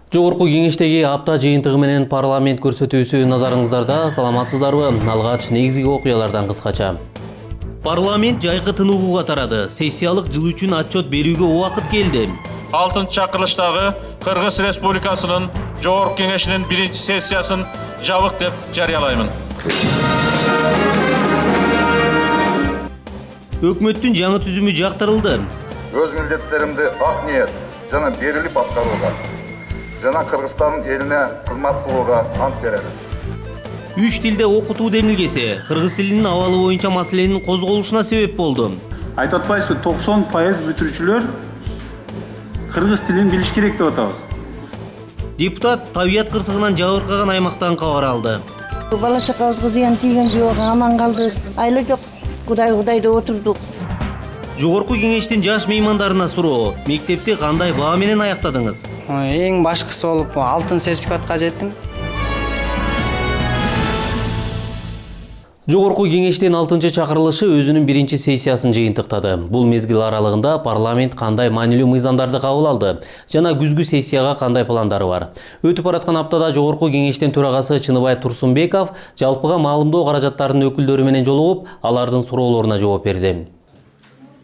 Жогорку кеңештеги апта жыйынтыгы менен парламент көрсөтүүсү назарыңыздарда. Саламатсыздарбы? Алгач негизги окуялардан кыскача. Парламент жайкы тынугуга тарады. Сессиялык жыл үчүн отчет берүүгө убакыт келди. 6 чакырылыштагы Кыргыз Республикасынын Жогорку Кеңешинин 1 сессиясын жабык деп жарыялаймын. Өкмөттүн жаңы түзүмү жактырылды. Өз милдеттеримди ак ниет жана берилип аткарууга жана Кыргызстан элине кызмат кылууга ант берем. 3 тилде окутуу демилгеси кыргыз тилинин абалы боюнча маселенин козголушуна себеп болду. Айтып атпайсызбы, 90% бүтүрүүчүлөр кыргыз тилин билиш керек деп атабыз. Депутат табият кырсыгынан жабыркаган аймактан кабар алды. Бала чакабызга зыян тийген жок, аман калдык. Айла жок. Кудай деп отурдук. Жогорку кеңештин жаш меймандарына суроо: мектепти кандай баа менен аяктадыңыз? Эң башкысы болуп алтын сертификатка жеттим. Жогорку кеңештин 6-чакырылышы өзүнүн 1 сессиясын жыйынтыктады. Бул мезгил аралыгында парламент кандай маанилүү мыйзамдарды кабыл алды жана күзгү сессияга кандай пландары бар? Өтүп бараткан аптада Жогорку кеңештин төрагасы Чыныбай Турсунбеков жалпыга маалымдоо каражаттарынын өкүлдөрү менен жолугуп, алардын суроолоруна жооп берди.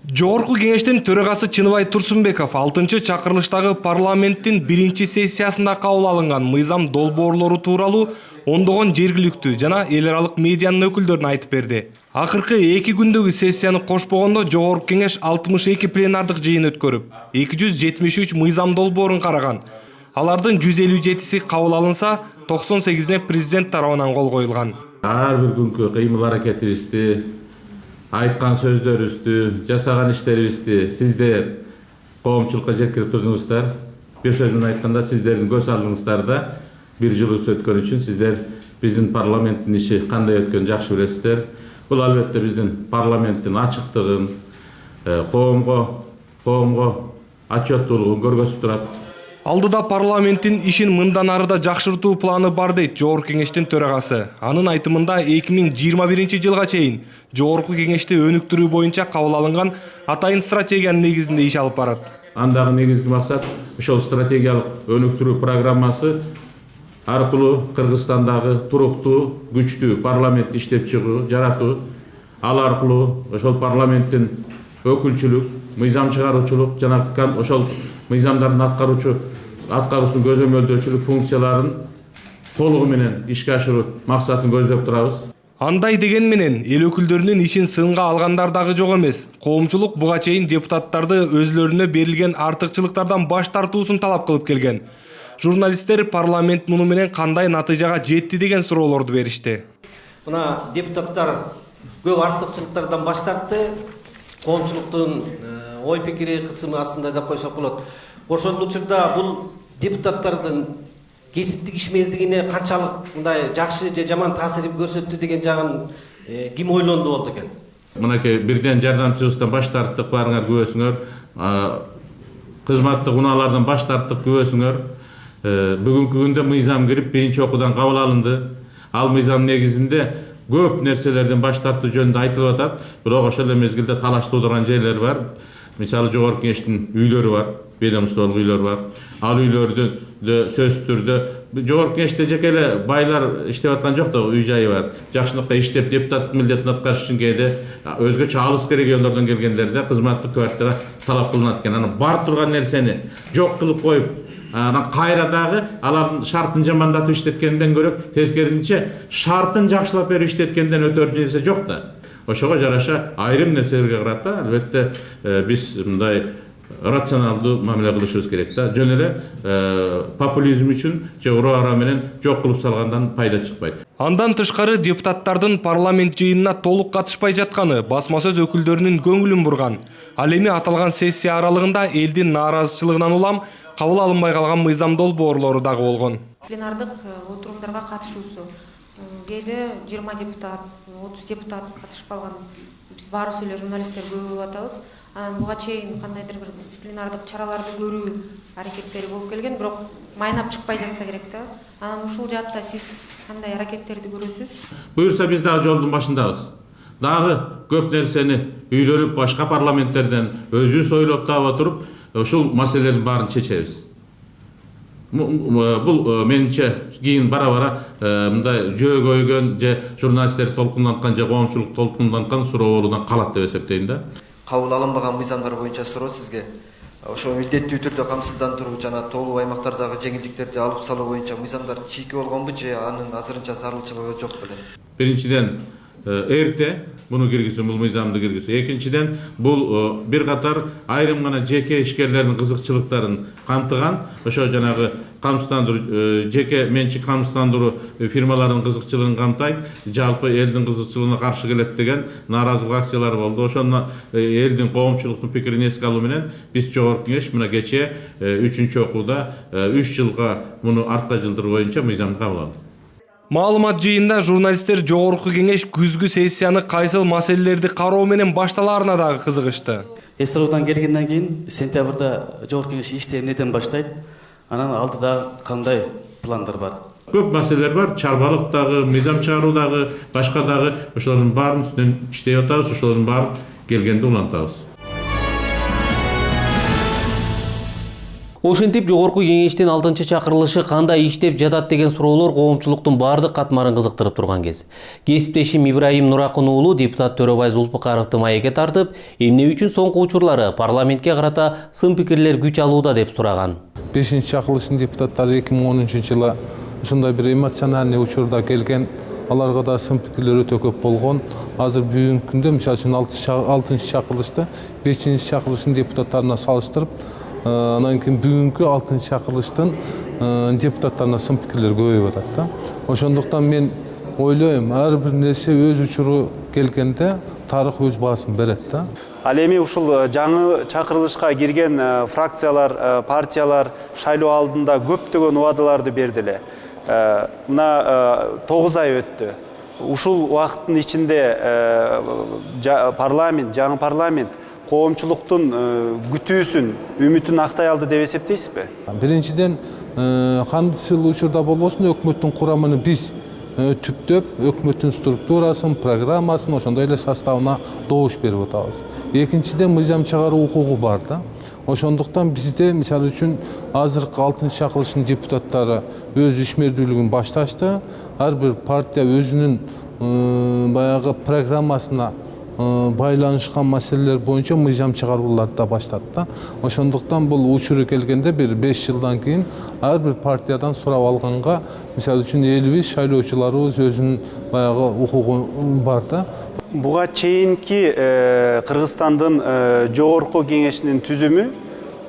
Жогорку кеңештин төрагасы Чыныбай Турсунбеков 6-чакырылыштагы парламенттин 1 сессиясында кабыл алынган мыйзам долбоорлору тууралуу ондогон жергиликтүү жана эл аралык медианын өкүлдөрүнө айтып берди. Акыркы 2 күндөгү сессияны кошпогондо Жогорку кеңеш 62 пленардык жыйын өткөрүп, 273 мыйзам долбоорун караган. Алардын 157си кабыл алынса, 98-не президент тарабынан кол коюлган. Ар бир күnkү кыймыл аракетибизди, айткан сөздөрүбүздү, жасаган иштерибизди сиздер коомчулукка жеткирип турдуңуздар. Бир сөз менен айтканда, сиздердин көз алдыңыздарда 1 жыл өткөн үчүн сиздер биздин парламенттин иши кандай өткөнүн жакшы билесиздер. Бул албетте биздин парламенттин ачыктыгын, коомго отчеттуулугун көргөзүп турат. Алдыда парламенттин ишин мындан ары да жакшыртуу планы бар дейт Жогорку кеңештин төрагасы. Анын айтымында 2021 жылга чейин Жогорку кеңешти өнүктүрүү боюнча кабыл алынган атайын стратегиянын негизинде иш алып барат. Андагы негизги максат ошол стратегиялык өнүктүрүү программасы аркылуу Кыргызстандагы туруктуу, күчтүү парламент иштеп чыгуу, жаратуу, ал аркылуу ошол парламенттин өкүлчүлүк, мыйзам чыгаруучулук жана ошол мыйзамдардын аткаруусун көзөмөлдөөчүлүк функцияларын толугу менен ишке ашыруу максатын көздөп турабыз. Андай деген менен эл өкүлдөрүнүн ишин сынга алгандар дагы жок эмес. Коомчулук буга чейин депутаттарды өзлөрүнө берилген артыкчылыктардан баш тартуусун талап кылып келген. Журналисттер парламент муну менен кандай натыйжага жетти деген суроолорду беришти. Мына депутаттар көп артыкчылыктардан баш тартты. Коомчулуктун ой пикири кысымы астында деп койсок болот. Ошол учурда бул депутаттардын кесиптик ишмердигине канчалык мындай жакшы же жаман таасирин көрсөттү деген жагын ким ойлонду болду экен. Мынакей бирден жардамчыбыздан баш тарттык, барыңар күбөсүңөр. Кызматтык унаалардан баш тарттык, күбөсүңөр. Бүгүнкү күндө мыйзам кирип 1 окуудан кабыл алынды. Ал мыйзам негизинде көп нерселерден баш тартуу жөнүндө айтылып атат. Бирок ошол эле мезгилде талаш туудурган жерлер бар. Мисалы Жогорку кеңештин үйлөрү бар, ведомстволук үйлөр бар. Ал үйлөрдө сөзсүз түрдө Жогорку кеңеште жеке эле байлар иштеп аткан жок да, үй жайы бар. Жакшылыкка иштеп депутаттык милдетин аткарыш үчүн кээде өзгөчө алыс региондордон келгендерде кызматтык квартира талап кылынат экен. Анан бар турган нерсени жок кылып коюп, кайра дагы алардын шартын жамандатып иштеткенден көрө тескерисинче шартын жакшылап берип иштеткенден өтөр нерсе жок да. Ошого жараша айрым нерселерге карата албетте биз мындай рационалдуу мамиле кылышыбыз керек да. Жөн эле популизм үчүн же уроо ара менен жок кылып салгандан пайда чыкпайт. Андан тышкары депутаттардын парламент жыйынына толук катышпай жатканы басма сөз өкүлдөрүнүн көңүлүн бурган. Ал эми аталган сессия аралыгында элдин нааразычылыгынан улам кабыл алынбай калган мыйзам долбоорлору дагы болгон. Пленардык отурумдарга катышуусу кээде 20 депутат, 30 депутат катышпаган. Биз баарыбыз эле журналисттер көп болуп атабыз. Анан буга чейин кандайдыр бир дисциплинардык чараларды көрүү аракеттери болуп келген, бирок майнап чыкпай жатса керек да. Анан ушул жаатта сиз кандай аракеттерди көрөсүз? Буюрса биз дагы жолдун башындабыз. Дагы көп нерсени үйлөнүп башка парламенттерден өзүбүз ойлоп таап отуруп ушул маселелердин баарын чечебиз. Бул менимче кийин бара мындай жөө көйгөн же журналисттер толкунданткан же коомчулук толкунданткан суроолордон калат деп эсептейм да. Кабыл алынбаган мыйзамдар боюнча суроо сизге ошо милдеттүү түрдө камсыздандыруу жана тоолуу аймактардагы жеңилдиктерди алып салуу боюнча мыйзамдар чийки болгонбу же анын азырынча зарылчылыгы жок беле? Биринчиден эрте буну киргизүү, бул мыйзамды киргизүү. Экинчиден бул бир катар айрым гана жеке ишкерлердин кызыкчылыктарын камтыган, ошо жанагы камсыздандыруу, жеке менчик камсыздандыруу фирмаларынын кызыкчылыгын камтайт, жалпы элдин кызыкчылыгына каршы келет деген нааразылык акциялары болду. Ошону элдин коомчулуктун пикирин эске алуу менен биз Жогорку Кеңеш мына кечээ 3-окууда 3 жылга муну артка жылдыруу боюнча мыйзамды кабыл алды. Маалымат жыйында журналисттер Жогорку Кеңеш күзгү сессияны кайсыл маселелерди кароо менен башталаарына дагы кызыгышты. СРУдан келгенден кийин сентябрда Жогорку Кеңеш ишти эмнеден баштайт? Анан алдыда кандай пландар бар? Көп маселелер бар. Чарбалыктагы, мыйзам чыгаруудагы, башка дагы ошолордун баарын үстүнөн иштеп атабыз, ошолордун баарын келгенде улантабыз. Ошентип Жогорку Кеңештин 6-чакырылышы кандай иштеп жатат деген суроолор коомчулуктун бардык катмарын кызыктырып турган кез. Кесиптешим Ибраим Нуракын уулу депутат Төрөбай Зулпукаровду маекке тартып, эмне үчүн соңку учурлары парламентке карата сын пикирлер күч алууда деп сураган. 5-чакырылыштын депутаттары 2013-жылы ушундай бир эмоциональный учурда келген, аларга да сын пикирлер өтө көп болгон. Азыр бүгүнкү күндө мисалы үчүн 6-чакырылышты 5-чакырылыштын депутаттарына салыштырып, анан кийин бүгүнкү 6-чакырылыштын депутаттарына сын пикирлер көбөйүп атат да. Ошондуктан мен ойлойм, ар бир нерсе өз учуру келгенде тарых өз баасын берет да. Ал эми ушул жаңы чакырылышка кирген фракциялар, партиялар шайлоо алдында көптөгөн убадаларды берди эле. Мына 9 ай өттү. Ушул убакыттын ичинде жаңы парламент коомчулуктун күтүүсүн, үмүтүн актай алды деп эсептейсизби? Биринчиден, кандайсыл учурда болбосун өкмөттүн курамын биз түптөп, өкмөттүн структурасын, программасын, ошондой эле составына добуш берип атабыз. Экинчиден, мыйзам чыгаруу укугу бар да. Ошондуктан бизде, мисалы үчүн, азыркы 6-чакырылыштын депутаттары өз ишмердүүлүгүн башташты. Ар бир партия өзүнүн баягы программасына байланышкан маселелер боюнча мыйзам чыгарууларды да баштады да. Ошондуктан бул учуру келгенде бир 5 жылдан кийин ар бир партиядан сурап алганга, мисалы үчүн элибиз шайлоочуларыбыз өзүнүн баягы укугу бар да. Буга чейинки Кыргызстандын Жогорку Кеңешинин түзүмү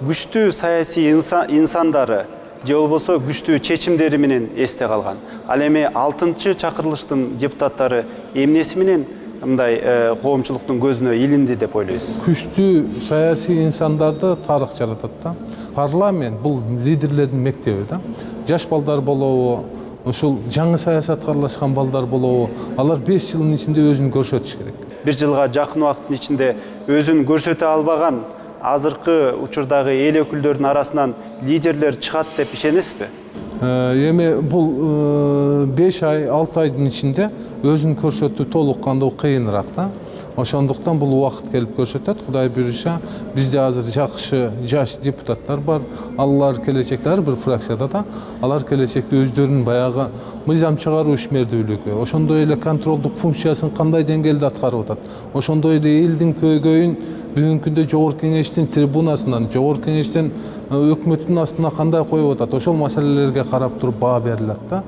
күчтүү саясий инсандары же болбосо күчтүү чечимдери менен эсте калган. Ал эми 6-чакырылыштын депутаттары эмнеси менен мындай коомчулуктун көзүнө илинди деп ойлойсуз? Күчтүү саясий инсандарды тарых жаратат да. Парламент бул лидерлердин мектеби да. Жаш балдар болобу, ушул жаңы саясатка аралашкан балдар болобу, алар 5 жылдын ичинде өзүн көрсөтүш керек. 1 жылга жакын убакыттын ичинде өзүн көрсөтө албаган азыркы учурдагы эл өкүлдөрүнүн арасынан лидерлер чыгат деп ишенесизби? Эми бул 5 ай, 6 айдын ичинде өзүн көрсөтүү толук кандуу кыйыныраак да. Ошондуктан бул убакыт келип көрсөтөт. Кудай буйруса, бизде азыр жакшы жаш депутаттар бар. Алар келечекте ар бир фракцияда да, алар келечекте өздөрүнүн баягы мыйзам чыгаруу ишмердүүлүгү, ошондой эле контролдук функциясын кандай деңгээлде аткарып атат. Ошондой эле элдин көйгөйүн бүгүнкү күндө Жогорку Кеңештин трибунасынан, Жогорку Кеңештин өкмөттүн астына кандай коюп атат, ошол маселелерге карап туруп баа берилет да.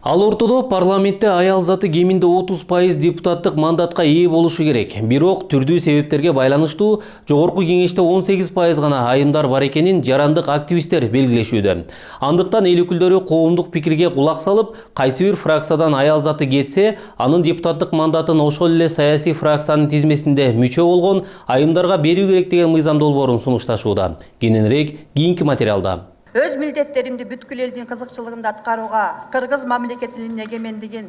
Ал ортодо парламентте аял заты кеминде 30% депутаттык мандатка ээ болушу керек. Бирок түрдүү себептерге байланыштуу Жогорку Кеңеште 18% гана айымдар бар экенин жарандык активисттер белгилешүүдө. Андыктан эл өкүлдөрү коомдук пикирге кулак салып, кайсы бир фракциядан аял заты кетсе, анын депутаттык мандатын ошол эле саясий фракциянын тизмесинде мүчө болгон айымдарга берүү керек деген мыйзам долбоорун сунушташууда. Кененирээк кийинки материалда. Өз милдеттеримди бүткүл элдин кызыкчылыгында аткарууга, кыргыз мамлекетинин эгемендигин,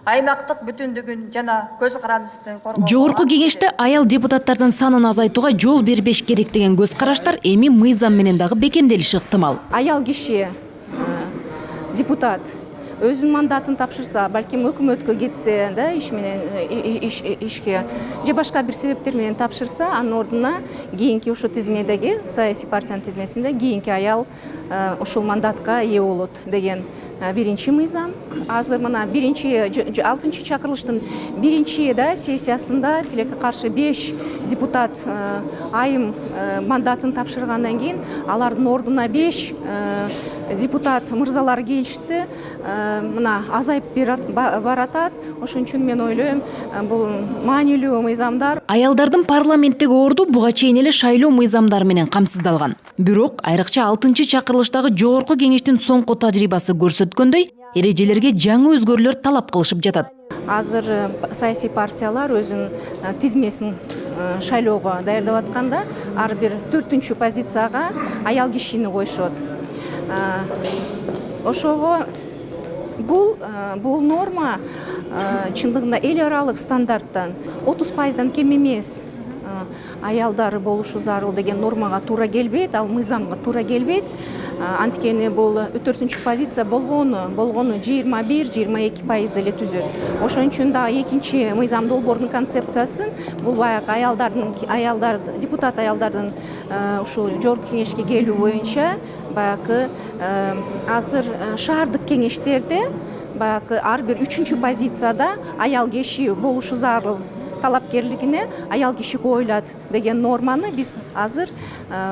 аймактык бүтүндүгүн жана көз карандысты коргоо. Жогорку Кеңеште аял депутаттардын санын азайтууга жол бербеш керек деген көз караштар эми мыйзам менен дагы бекемделиши ыктымал. Аял киши депутат өзүнүн мандатын тапшырса, балким өкмөткө кетсе да ишке же башка бир себептер менен тапшырса, анын ордуна кийинки ушул тизмедеги саясий партиянын тизмесинде кийинки аял ушул мандатка ээ болот деген биринчи мыйзам. Азыр мына 6-чы чакырылыштын биринчи сессиясында тилекке каршы 5 депутат айым мандатын тапшыргандан кийин алардын ордуна 5 депутат мырзалар келишти. Мына азайып баратат. Ошон үчүн мен ойлойм, бул маанилүү мыйзамдар. Аялдардын парламенттеги орду буга чейин эле шайлоо мыйзамдары менен камсыздалган. Бирок айрыкча 6-чы чакырылыштагы жогорку кеңештин соңку тажрыйбасы көрсөткөндөй, эрежелерге жаңы өзгөрүүлөр талап кылышып жатат. Азыр саясий партиялар өзүнүн тизмесин шайлоого даярдап атканда, ар бир 4-чү позицияга аял кишини коюшот. Ошого бул норма чындыгында эл аралык стандарттан 30%дан кем эмес аялдары болушу зарыл деген нормага туура келбейт, ал мыйзамга туура келбейт. Анткени бул 4-чү позиция болгону 21-22% эле түзөт. Ошон үчүн да экинчи мыйзам долбоордун концепциясын бул баягы депутат аялдардын ушул жогорку кеңешке келүү боюнча баягы азыр шаардык кеңештерде баягы ар бир 3-чү позицияда аял киши болушу зарыл талапкерлигине аял киши коюлат деген норманы биз азыр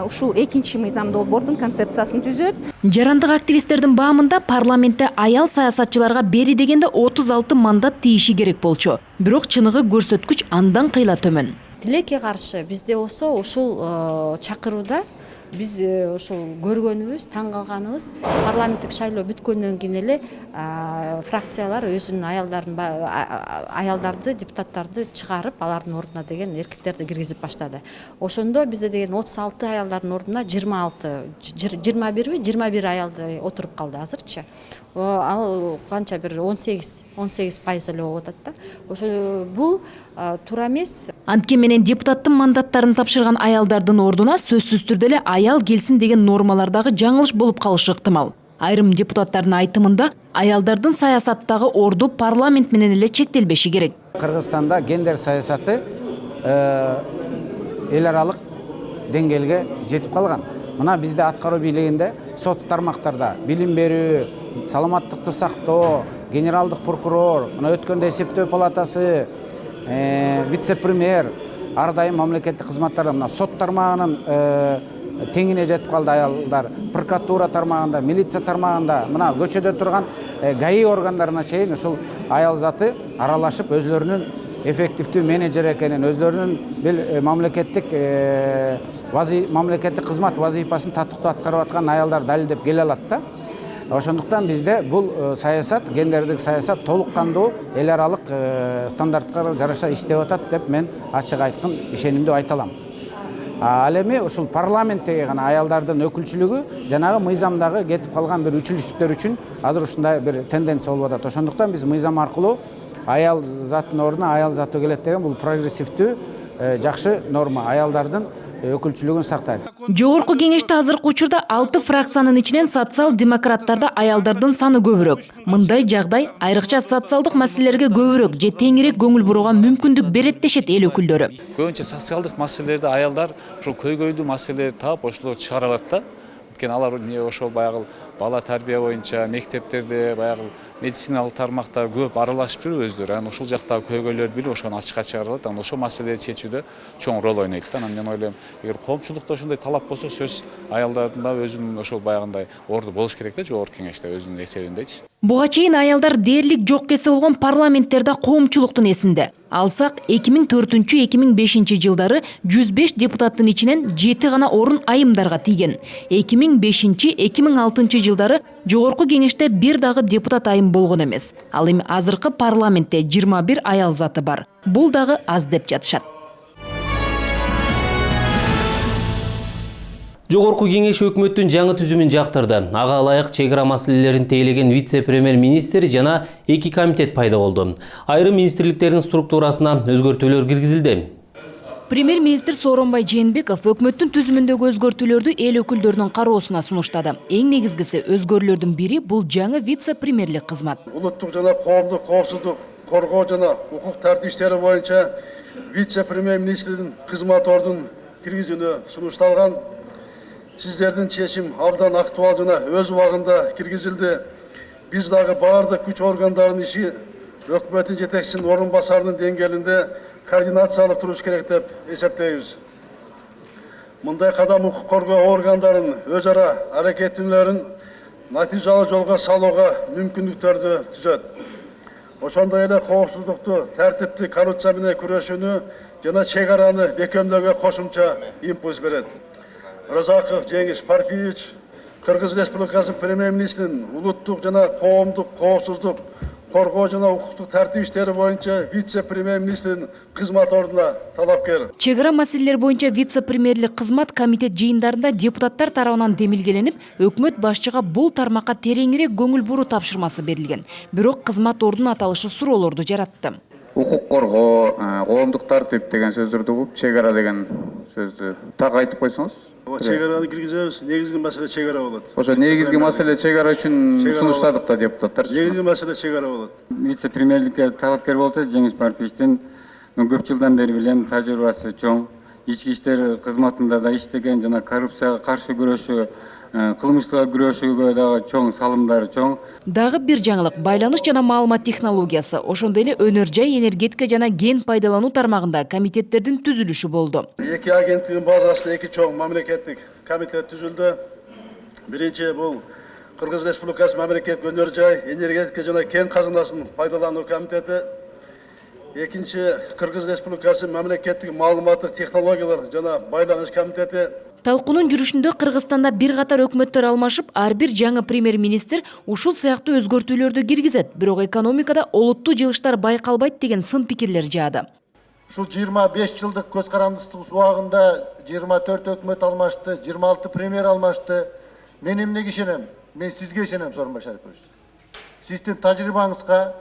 ушул экинчи мыйзам долбоордун концепциясын түзөт. Жарандык активисттердин баамында парламентте аял саясатчыларга бери дегенде 36 мандат тийиши керек болчу. Бирок чыныгы көрсөткүч андан кыйла төмөн. Тилекке каршы бизде болсо ушул чакырууда биз ошол көргөнүбүз, таң калганыбыз, парламенттик шайлоо бүткөндөн кийин эле фракциялар өзүнүн аялдарды, депутаттарды чыгарып, алардын ордуна деген эркектерди киргизип баштады. Ошондо бизде деген 36 аялдардын ордуна 21 аялды отуруп калды азырчы. Ал канча бир 18% эле болуп атат да. Ошо бул туура эмес. Антке менен депутаттын мандаттарын тапшырган аялдардын ордуна сөзсүз түрдө эле аял келсин деген нормалардагы жаңылыш болуп калышы ыктымал. Айрым депутаттардын айтымында аялдардын саясаттагы орду парламент менен эле чектелбеши керек. Кыргызстанда гендер саясаты эл аралык деңгээлге жетип калган. Мына бизде аткаруу бийлигинде соц тармактарда билим берүү, саламаттыкты сактоо, генералдык прокурор, мына өткөндө эсептөө палатасы, вице-премьер ар дайым мамлекеттик кызматтарда мына сот тармагынын теңине жетип калды аялдар, прокуратура тармагында, милиция тармагында, мына көчөдө турган ГАИ органдарына чейин ушул аял заты аралашып өзлөрүнүн эффективдүү менеджер экенин, өзлөрүнүн мамлекеттик кызмат вазифасын татыктуу аткарып аткан аялдар далилдеп келе алат да. Ошондуктан бизде бул саясат, гендердик саясат толук кандуу эл аралык стандарттарга жараша иштеп атат деп мен ачык айткын ишенимдүү айта алам. Ал эми ушул парламенттеги гана аялдардын өкүлчүлүгү жанагы мыйзамдагы кетип калган бир үчүлүштүктөр үчүн азыр ушундай бир тенденция болуп атат. Ошондуктан биз мыйзам аркылуу аял заттын ордуна аял заты келет деген бул прогрессивдүү жакшы норма, аялдардын өкүлчүлүгүн сактайт. Жогорку кеңеште азыркы учурда 6 фракциянын ичинен социал-демократтарда аялдардын саны көбүрөөк. Мындай жагдай айрыкча социалдык маселелерге көбүрөөк же теңирээк көңүл бурууга мүмкүндүк берет дешет эл өкүлдөрү. Көбүнчө социалдык маселелерди аялдар ошол көйгөйлүү маселелерди таап ошолорду чыгара алат да. Анткени алар ошол баягы бала тарбия боюнча мектептерде баягы медициналык тармакта көп аралашып жүрүп өздөрү. Анан ушул жактагы көйгөйлөрдү билип ошону ачыкка чыгара алат. Анан ошол маселени чечүүдө чоң роль ойнойт да. Анан мен ойлойм, эгер коомчулукта ошондой талап болсо, сөз аялдардын да өзүнүн ошол баягындай орду болуш керек да, жогорку кеңеште өзүнүн эсебиндечи. Буга чейин аялдар дээрлик жок кесе болгон парламенттерде коомчулуктун эсинде. Алсак 2004-2005 жылдары 105 депутаттын ичинен 7 гана орун айымдарга тийген. 2005-2006 жылдары жогорку кеңеште бир дагы депутат айым болгон эмес. Ал эми азыркы парламентте 21 аял заты бар. Бул дагы аз деп жатышат. Жогорку кеңеш өкмөттүн жаңы түзүмүн жактырды. Ага ылайык чек ара маселелерин тейлеген вице-премьер-министр жана 2 комитет пайда болду. Айрым министрликтердин структурасына өзгөртүүлөр киргизилди. Премьер-министр Сооронбай Жээнбеков өкмөттүн түзүмүндөгү өзгөртүүлөрдү эл өкүлдөрүнүн кароосуна сунуштады. Эң негизгиси өзгөрүүлөрдүн бири бул жаңы вице-премьерлик кызмат. Улуттук жана коомдук коопсуздук коргоо жана укук тартип иштери боюнча вице-премьер-министрдин кызмат ордун киргизүүнү сунушталган. Сиздердин чечим абдан актуал жана өз убагында киргизилди. Биз дагы баардык күч органдарынын иши өкмөттүн жетекчисинин орун басарынын деңгээлинде координациялык туруш керек деп эсептейбиз. Мындай кадам укук коргоо органдарын өз ара аракеттенүүлөрүн натыйжалуу жолго салууга мүмкүндүктөрдү түзөт. Ошондой эле коопсуздукту, тартипти, коррупция менен күрөшүүнү жана чек араны бекемдөөгө кошумча импульс берет. Разаков Жеңиш Парпиевич Кыргыз Республикасынын премьер-министринин улуттук жана коомдук коопсуздук коргоо жана укуктук тартип иштери боюнча вице-премьер-министрдин кызмат ордуна талапкер. Чек ара маселелер боюнча вице-премьерлик кызмат комитет жыйындарында депутаттар тарабынан демилгеленип, өкмөт башчыга бул тармакка тереңирээк көңүл буруу тапшырмасы берилген. Бирок кызмат ордунун аталышы суроолорду жаратты. Укук коргоо, коомдук тартип деген сөздөрдү угуп, чек ара деген сөздү так айтып койсоңуз. Чек араны киргизебиз, негизги маселе чек ара болот. Ошо негизги маселе чек ара үчүн сунуштадык да депутаттар. Негизги маселе чек ара болот. Вице-премьерликке талапкер болот Жеңиш Парпиевичтин көп жылдан бери билем, тажрыйбасы чоң. Ички иштер кызматында да иштеген жана коррупцияга каршы күрөшүү, кылмыштыкка күрөшүүгө дагы чоң салымдары чоң. Дагы бир жаңылык байланыш жана маалымат технологиясы, ошондой эле өнөр жай, энергетика жана ген пайдалануу тармагында комитеттердин түзүлүшү болду. Эки агенттигин базасында эки чоң мамлекеттик комитет түзүлдү. Биринчи бул Кыргыз Республикасы мамлекеттик өнөр жай, энергетика жана кен казынасын пайдалануу комитети. Экинчи Кыргыз Республикасы мамлекеттик маалыматтык технологиялар жана байланыш комитети. Талкуунун жүрүшүндө Кыргызстанда бир катар өкмөттөр алмашып, ар бир жаңы премьер-министр ушул сыяктуу өзгөртүүлөрдү киргизет, бирок экономикада олуттуу жылыштар байкалбайт деген сын пикирлер жаады. Ушул 25 жылдык көз карандысыз убагында 24 өкмөт алмашты, 26 премьер алмашты. Мен эмнеге ишенем? Мен сизге ишенем, Сооронбай Шарипович. Сиздин тажрыйбаңызга,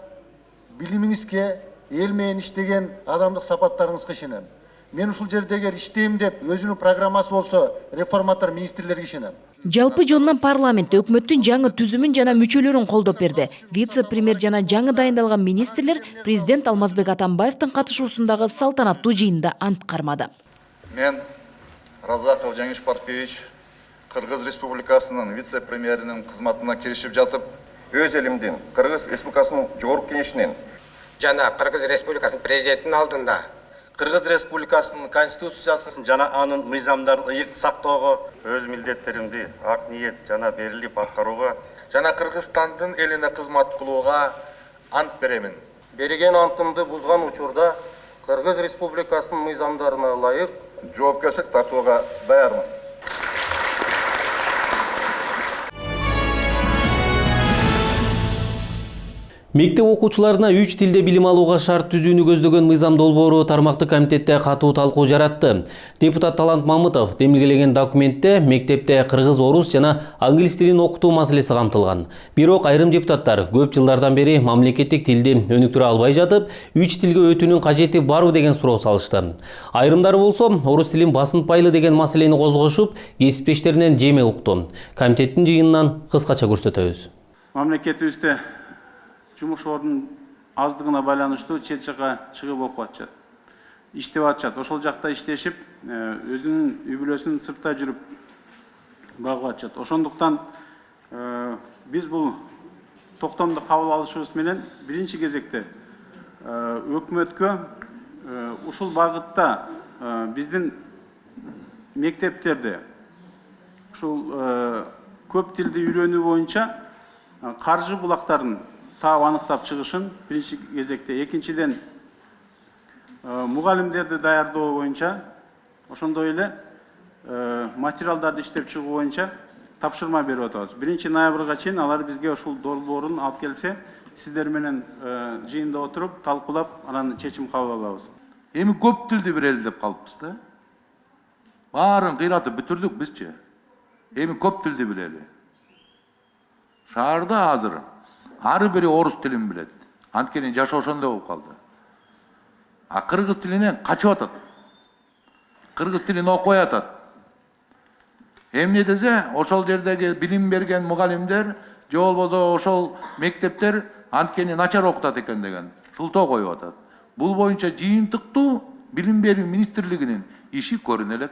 билимиңизге, эл менен иштеген адамдык сапаттарыңызга ишенем. Мен ушул жерде эгер иштейм деп өзүнүн программасы болсо, реформатор министрлерге ишенем. Жалпы жонунан парламент өкмөттүн жаңы түзүмүн жана мүчөлөрүн колдоп берди. Вице-премьер жана жаңы дайындалган министрлер президент Алмазбек Атамбаевдин катышуусундагы салтанаттуу жыйында ант кармады. Мен Разаков Жеңиш Парпиевич Кыргыз Республикасынын вице-премьеринин кызматына киришип жатып, өз элимдин Кыргыз Республикасынын Жогорку Кеңешинин жана Кыргыз Республикасынын президентинин алдында Кыргыз Республикасынын Конституциясын жана анын мыйзамдарын ыйык сактоого, өз милдеттеримди ак ниет жана берилип аткарууга жана Кыргызстандын элине кызмат кылууга ант беремин. Берген антымды бузган учурда Кыргыз Республикасынын мыйзамдарына ылайык жоопкерчилик тартууга даярмын. Мектеп окуучуларына 3 тилде билим алууга шарт түзүүнү көздөгөн мыйзам долбоору тармактык комитетте катуу талкуу жаратты. Депутат Талант Мамытов демилгелеген документте мектепте кыргыз, орус жана англис тилин окутуу маселеси камтылган. Бирок айрым депутаттар көп жылдардан бери мамлекеттик тилди өнүктүрө албай жатып, 3 тилге өтүүнүн кажети барбы деген суроо салышты. Айрымдары болсо, орус тилин басым пайлы деген маселени козгошуп, кесиптештеринен жеме укту. Комитеттин жыйынынан кыскача көрсөтөбүз. Мамлекетибизде жумуш ордунун аздыгына байланыштуу чет жакка чыгып окуп атышат. Иштеп атышат. Ошол жакта иштешип, өзүнүн үй бүлөсүн сыртта жүрүп багып атышат. Ошондуктан биз бул токтомду кабыл алышыбыз менен биринчи кезекте өкмөткө ушул багытта биздин мектептерде ушул көп тилди үйрөнүү боюнча каржы булактарын таап аныктап чыгышын биринчи кезекте, экинчиден мугалимдерди даярдоо боюнча, ошондой эле материалдарды иштеп чыгуу боюнча тапшырма берип атабыз. 1 ноябрга чейин алар бизге ушул долбоорун алып келсе, сиздер менен жыйында отуруп, талкуулап, анан чечим кабыл алабыз. Эми көп тилди берели деп калыппыз да. Баарын кыйратып бүтүрдүк бизчи. Эми көп тилди билели. Шаарда азыр ары бири орус тилин билет. Анткени жашоо ошондой болуп калды. А кыргыз тилинен качып атат. кыргыз тилин окуй атат. Эмне десе, ошол жердеги билим берген мугалимдер, же болбосо ошол мектептер анткени начар окутат экен деген шылтоо коюп атат. Бул боюнча жыйынтыктуу билим берүү министрлигинин иши көрүнө элек.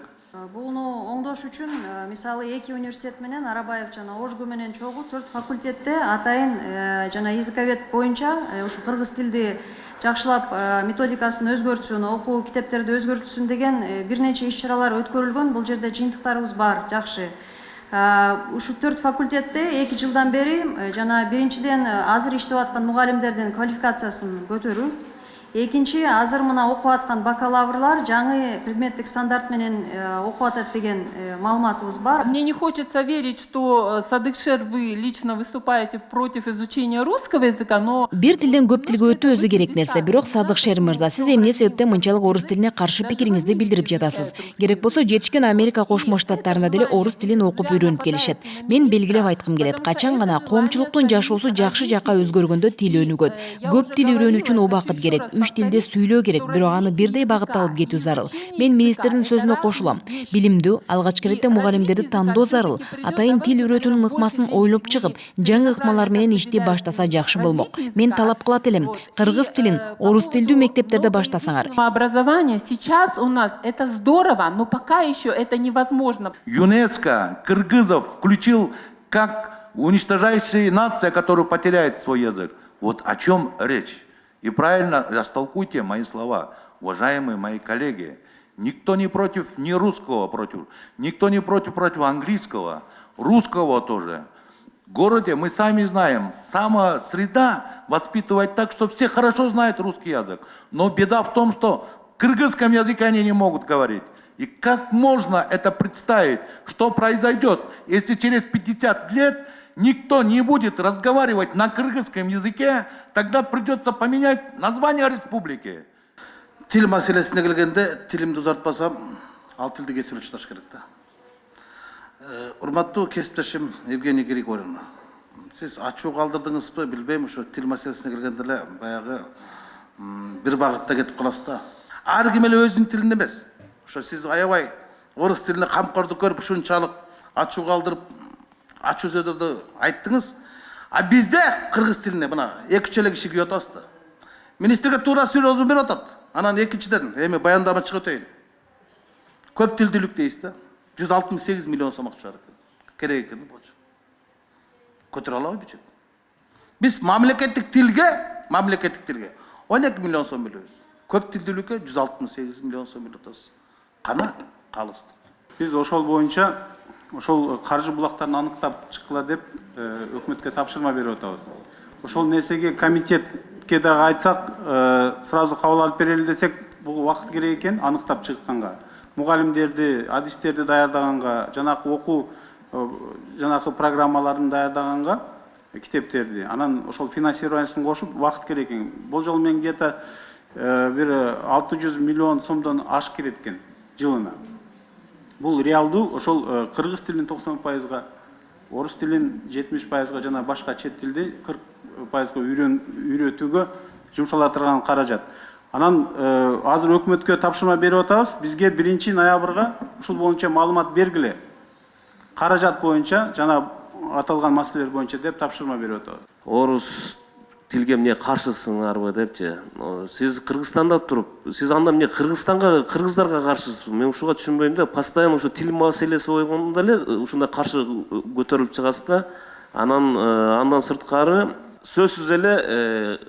Буну оңдош үчүн мисалы 2 университет менен Арабаев жана Ожгу менен чогуу 4 факультетте атайын жана языковед боюнча ушу кыргыз тилди жакшылап методикасын өзгөртсүн, окуу китептерди өзгөртсүн деген бир нече иш-чаралар өткөрүлгөн. Бул жерде жыйынтыктарыбыз бар, жакшы. Ушу 4 факультетте 2 жылдан бери жана биринчиден азыр иштеп аткан мугалимдердин квалификациясын көтөрүү. Экинчи, азыр мына окуп аткан бакалаврлар жаңы предметтик стандарт менен окуп атат деген маалыматыбыз бар. Мне не хочется верить, что, Садыкшер, вы лично выступаете против изучения русского языка, но... Бир тилден көп тилге өтүү өзү керек нерсе. Бирок Садыкшер мырза, сиз эмне себептен мынчалык орус тилине каршы пикириңизди билдирип жатасыз? Керек болсо жетишкен Америка Кошмо Штаттарында деле орус тилин окуп үйрөнүп келишет. Мен белгилеп айткым келет. Качан гана коомчулуктун жашоосу жакшы жакка өзгөргөндө тил өнүгөт. Көп тил үйрөнүү үчүн убакыт керек. 3 тилде сүйлөө керек, бирок аны бирдей багытталып кетүү зарыл. Мен министрдин сөзүнө кошулам. Билимдүү, алгачкы иретте мугалимдерди тандоо зарыл. Атайын тил үйрөтүүнүн ыкмасын ойлоп чыгып, жаңы ыкмалар менен иштей баштаса жакшы болмок. Мен талап кылат элем, кыргыз тилин орус тилдүү мектептерде баштасаңар. Образование сейчас у нас это здорово, но пока еще это невозможно. ЮНЕСКО кыргызов включил как уничтожающая нация, которая потеряет свой язык. Вот о чем речь. И правильно растолкуйте мои слова, уважаемые мои коллеги. Никто не против ни русского, никто не против английского, русского тоже. В городе мы сами знаем, сама среда воспитывает так, что все хорошо знают русский язык. Но беда в том, что в кыргызском языке они не могут говорить. И как можно это представить, что произойдет, если через 50 лет никто не будет разговаривать на кыргызском языке, тогда придется поменять название республики. Тил маселесине келгенде, тилимди узартпасам, ал тилди кесип чыгыш керек да. Урматтуу кесиптешим Евгений Григорьевна, сиз ачуу калтырдыңызбы, билбейм, ушу тил маселесине келгенде эле баягы бир багытта кетип каласыз да. Ар ким эле өзүнүн тилин эмес. Ошо сиз аябай орус тилине камкордук көрүп, ушунчалык ачуу калтырып, ачуу сөздөрдү айттыңыз. А бизде кыргыз тилине мына 2-3 эле киши күйүп атабыз да. Министрге туура сүйлөп берип атат. Анан экинчиден эми баяндама чыгып өтөйүн. Көп тилдүүлүк дейсиз да. 168 миллион сом акча керек экен болчу. Көтөрө алабы бюджет? Биз мамлекеттик тилге 12 миллион сом бөлөбүз. Көп тилдүүлүккө 168 миллион сом бөлүп атабыз. Кана калыстык. Биз ошол боюнча ошол каржы булактарын аныктап чыккыла деп өкмөткө тапшырма берип атабыз. Ошол нерсеге комитетке дагы айтсак, сразу кабыл алып берели десек, бул убакыт керек экен аныктап чыкканга. Мугалимдерди, адистерди даярдаганга, жанакы окуу жанакы программаларын даярдаганга, китептерди. Анан ошол финансированиясын кошуп убакыт керек экен. Болжол менен где-то бир 600 миллион сомдон ашык кетет экен жылына. Бул реалдуу ошол кыргыз тилин 90%-га, орус тилин 70%-га жана башка чет тилди 40%-га үйрөтүүгө жумшала турган каражат. Анан азыр өкмөткө тапшырма берип атабыз. Бизге 1-ноябрга ушул боюнча маалымат бергиле. Каражат боюнча жана аталган маселелер боюнча деп тапшырма берип атабыз. Орус тилге эмне каршысыңарбы депчи. Сиз Кыргызстанда туруп, сиз анда эмне кыргыздарга каршысыз? Мен ушуга түшүнбөйм да, постоянно ушу тил маселеси болгондо эле ушундай каршы көтөрүлүп чыгасыз да. Андан сырткары сөзсүз эле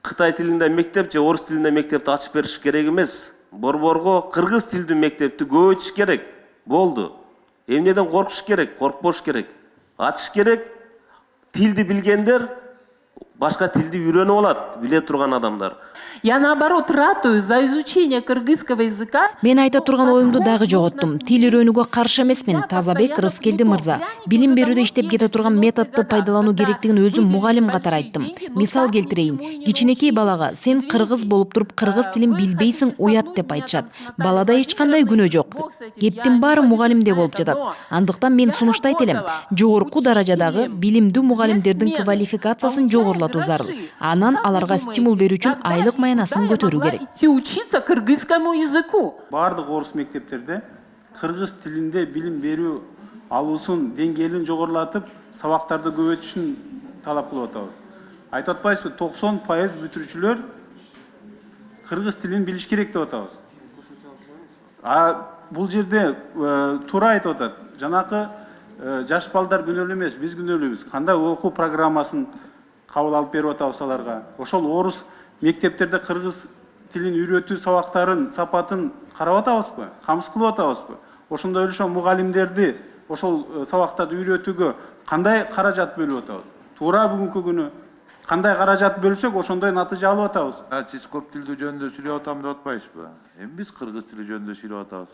Кытай тилинде мектеп же орус тилинде мектепти ачып бериш керек эмес. Борборго кыргыз тилдүү мектепти көбөйтүш керек. Болду. Эмнеден коркуш керек? Коркпош керек. Ачыш керек. Тилди билгендер башка тилди үйрөнүп алат, биле турган адамдар. Я наоборот ратую за изучение кыргызского языка. Мен айта турган оюмду дагы жоготтум. Тил үйрөнүүгө каршы эмесмин. Тазабек Рыскелди мырза. Билим берүүдө иштеп кете турган методду пайдалануу керектигин өзүм мугалим катары айттым. Мисал келтирейин. Кичинекей балага сен кыргыз болуп туруп кыргыз тилин билбейсиң, уят деп айтышат. Балада эч кандай күнөө жок. Кептин баары мугалимде болуп жатат. Андыктан мен сунуштайт элем. Жогорку даражадагы билимдүү мугалимдердин квалификациясын жогорулатуу токтотуу зарыл. Анан аларга стимул берүү үчүн айлык маянасын көтөрүү керек. Идти учиться кыргызскому языку. Бардык орус мектептерде кыргыз тилинде билим берүү алуусун деңгээлин жогорулатып, сабактарды көбөйтүшүн талап кылып атабыз. Айтып атпайсызбы, 90% бүтүрүүчүлөр кыргыз тилин билиш керек деп атабыз. Бул жерде туура айтып атат. Жанакы жаш балдар күнөөлүү эмес, биз күнөөлүүбүз. Кандай окуу программасын кабыл алып берип атабыз аларга. Ошол орус мектептерде кыргыз тилин үйрөтүү сабактарын, сапатын карап атабызбы? Камсыз кылып атабызбы? Ошондой эле мугалимдерди ошол сабактарды үйрөтүүгө кандай каражат бөлүп атабыз? Туура бүгүнкү күнү кандай каражат бөлсөк, ошондой натыйжа алып атабыз. Сиз көп тилдүү жөнүндө сүйлөп атам деп атпайсызбы? Эми биз кыргыз тили жөнүндө сүйлөп атабыз.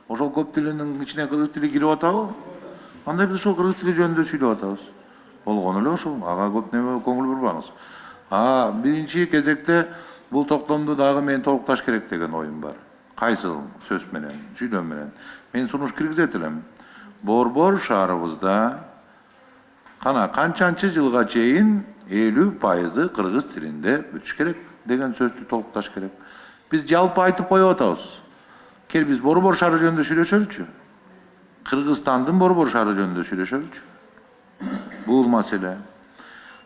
Ошол көп тилинин ичине кыргыз тили кирип атабы? Анда биз ошол кыргыз тили жөнүндө сүйлөп атабыз. Болгону эле ошол, ага көп неме көңүл бурбаңыз. Биринчи кезекте бул токтомду дагы мен толукташ керек деген оюм бар. Кайсы сөз менен, сүйлөм менен. Мен сунуш киргизет элем. Борбор шаарыбызда канчанчы жылга чейин 50% кыргыз тилинде бүтүш керек деген сөздү толукташ керек. Биз жалпы айтып коюп атабыз. Кел биз борбор шаары жөнүндө сүйлөшөлүчү. Кыргызстандын борбор шаары жөнүндө сүйлөшөлүчү. Бул маселе.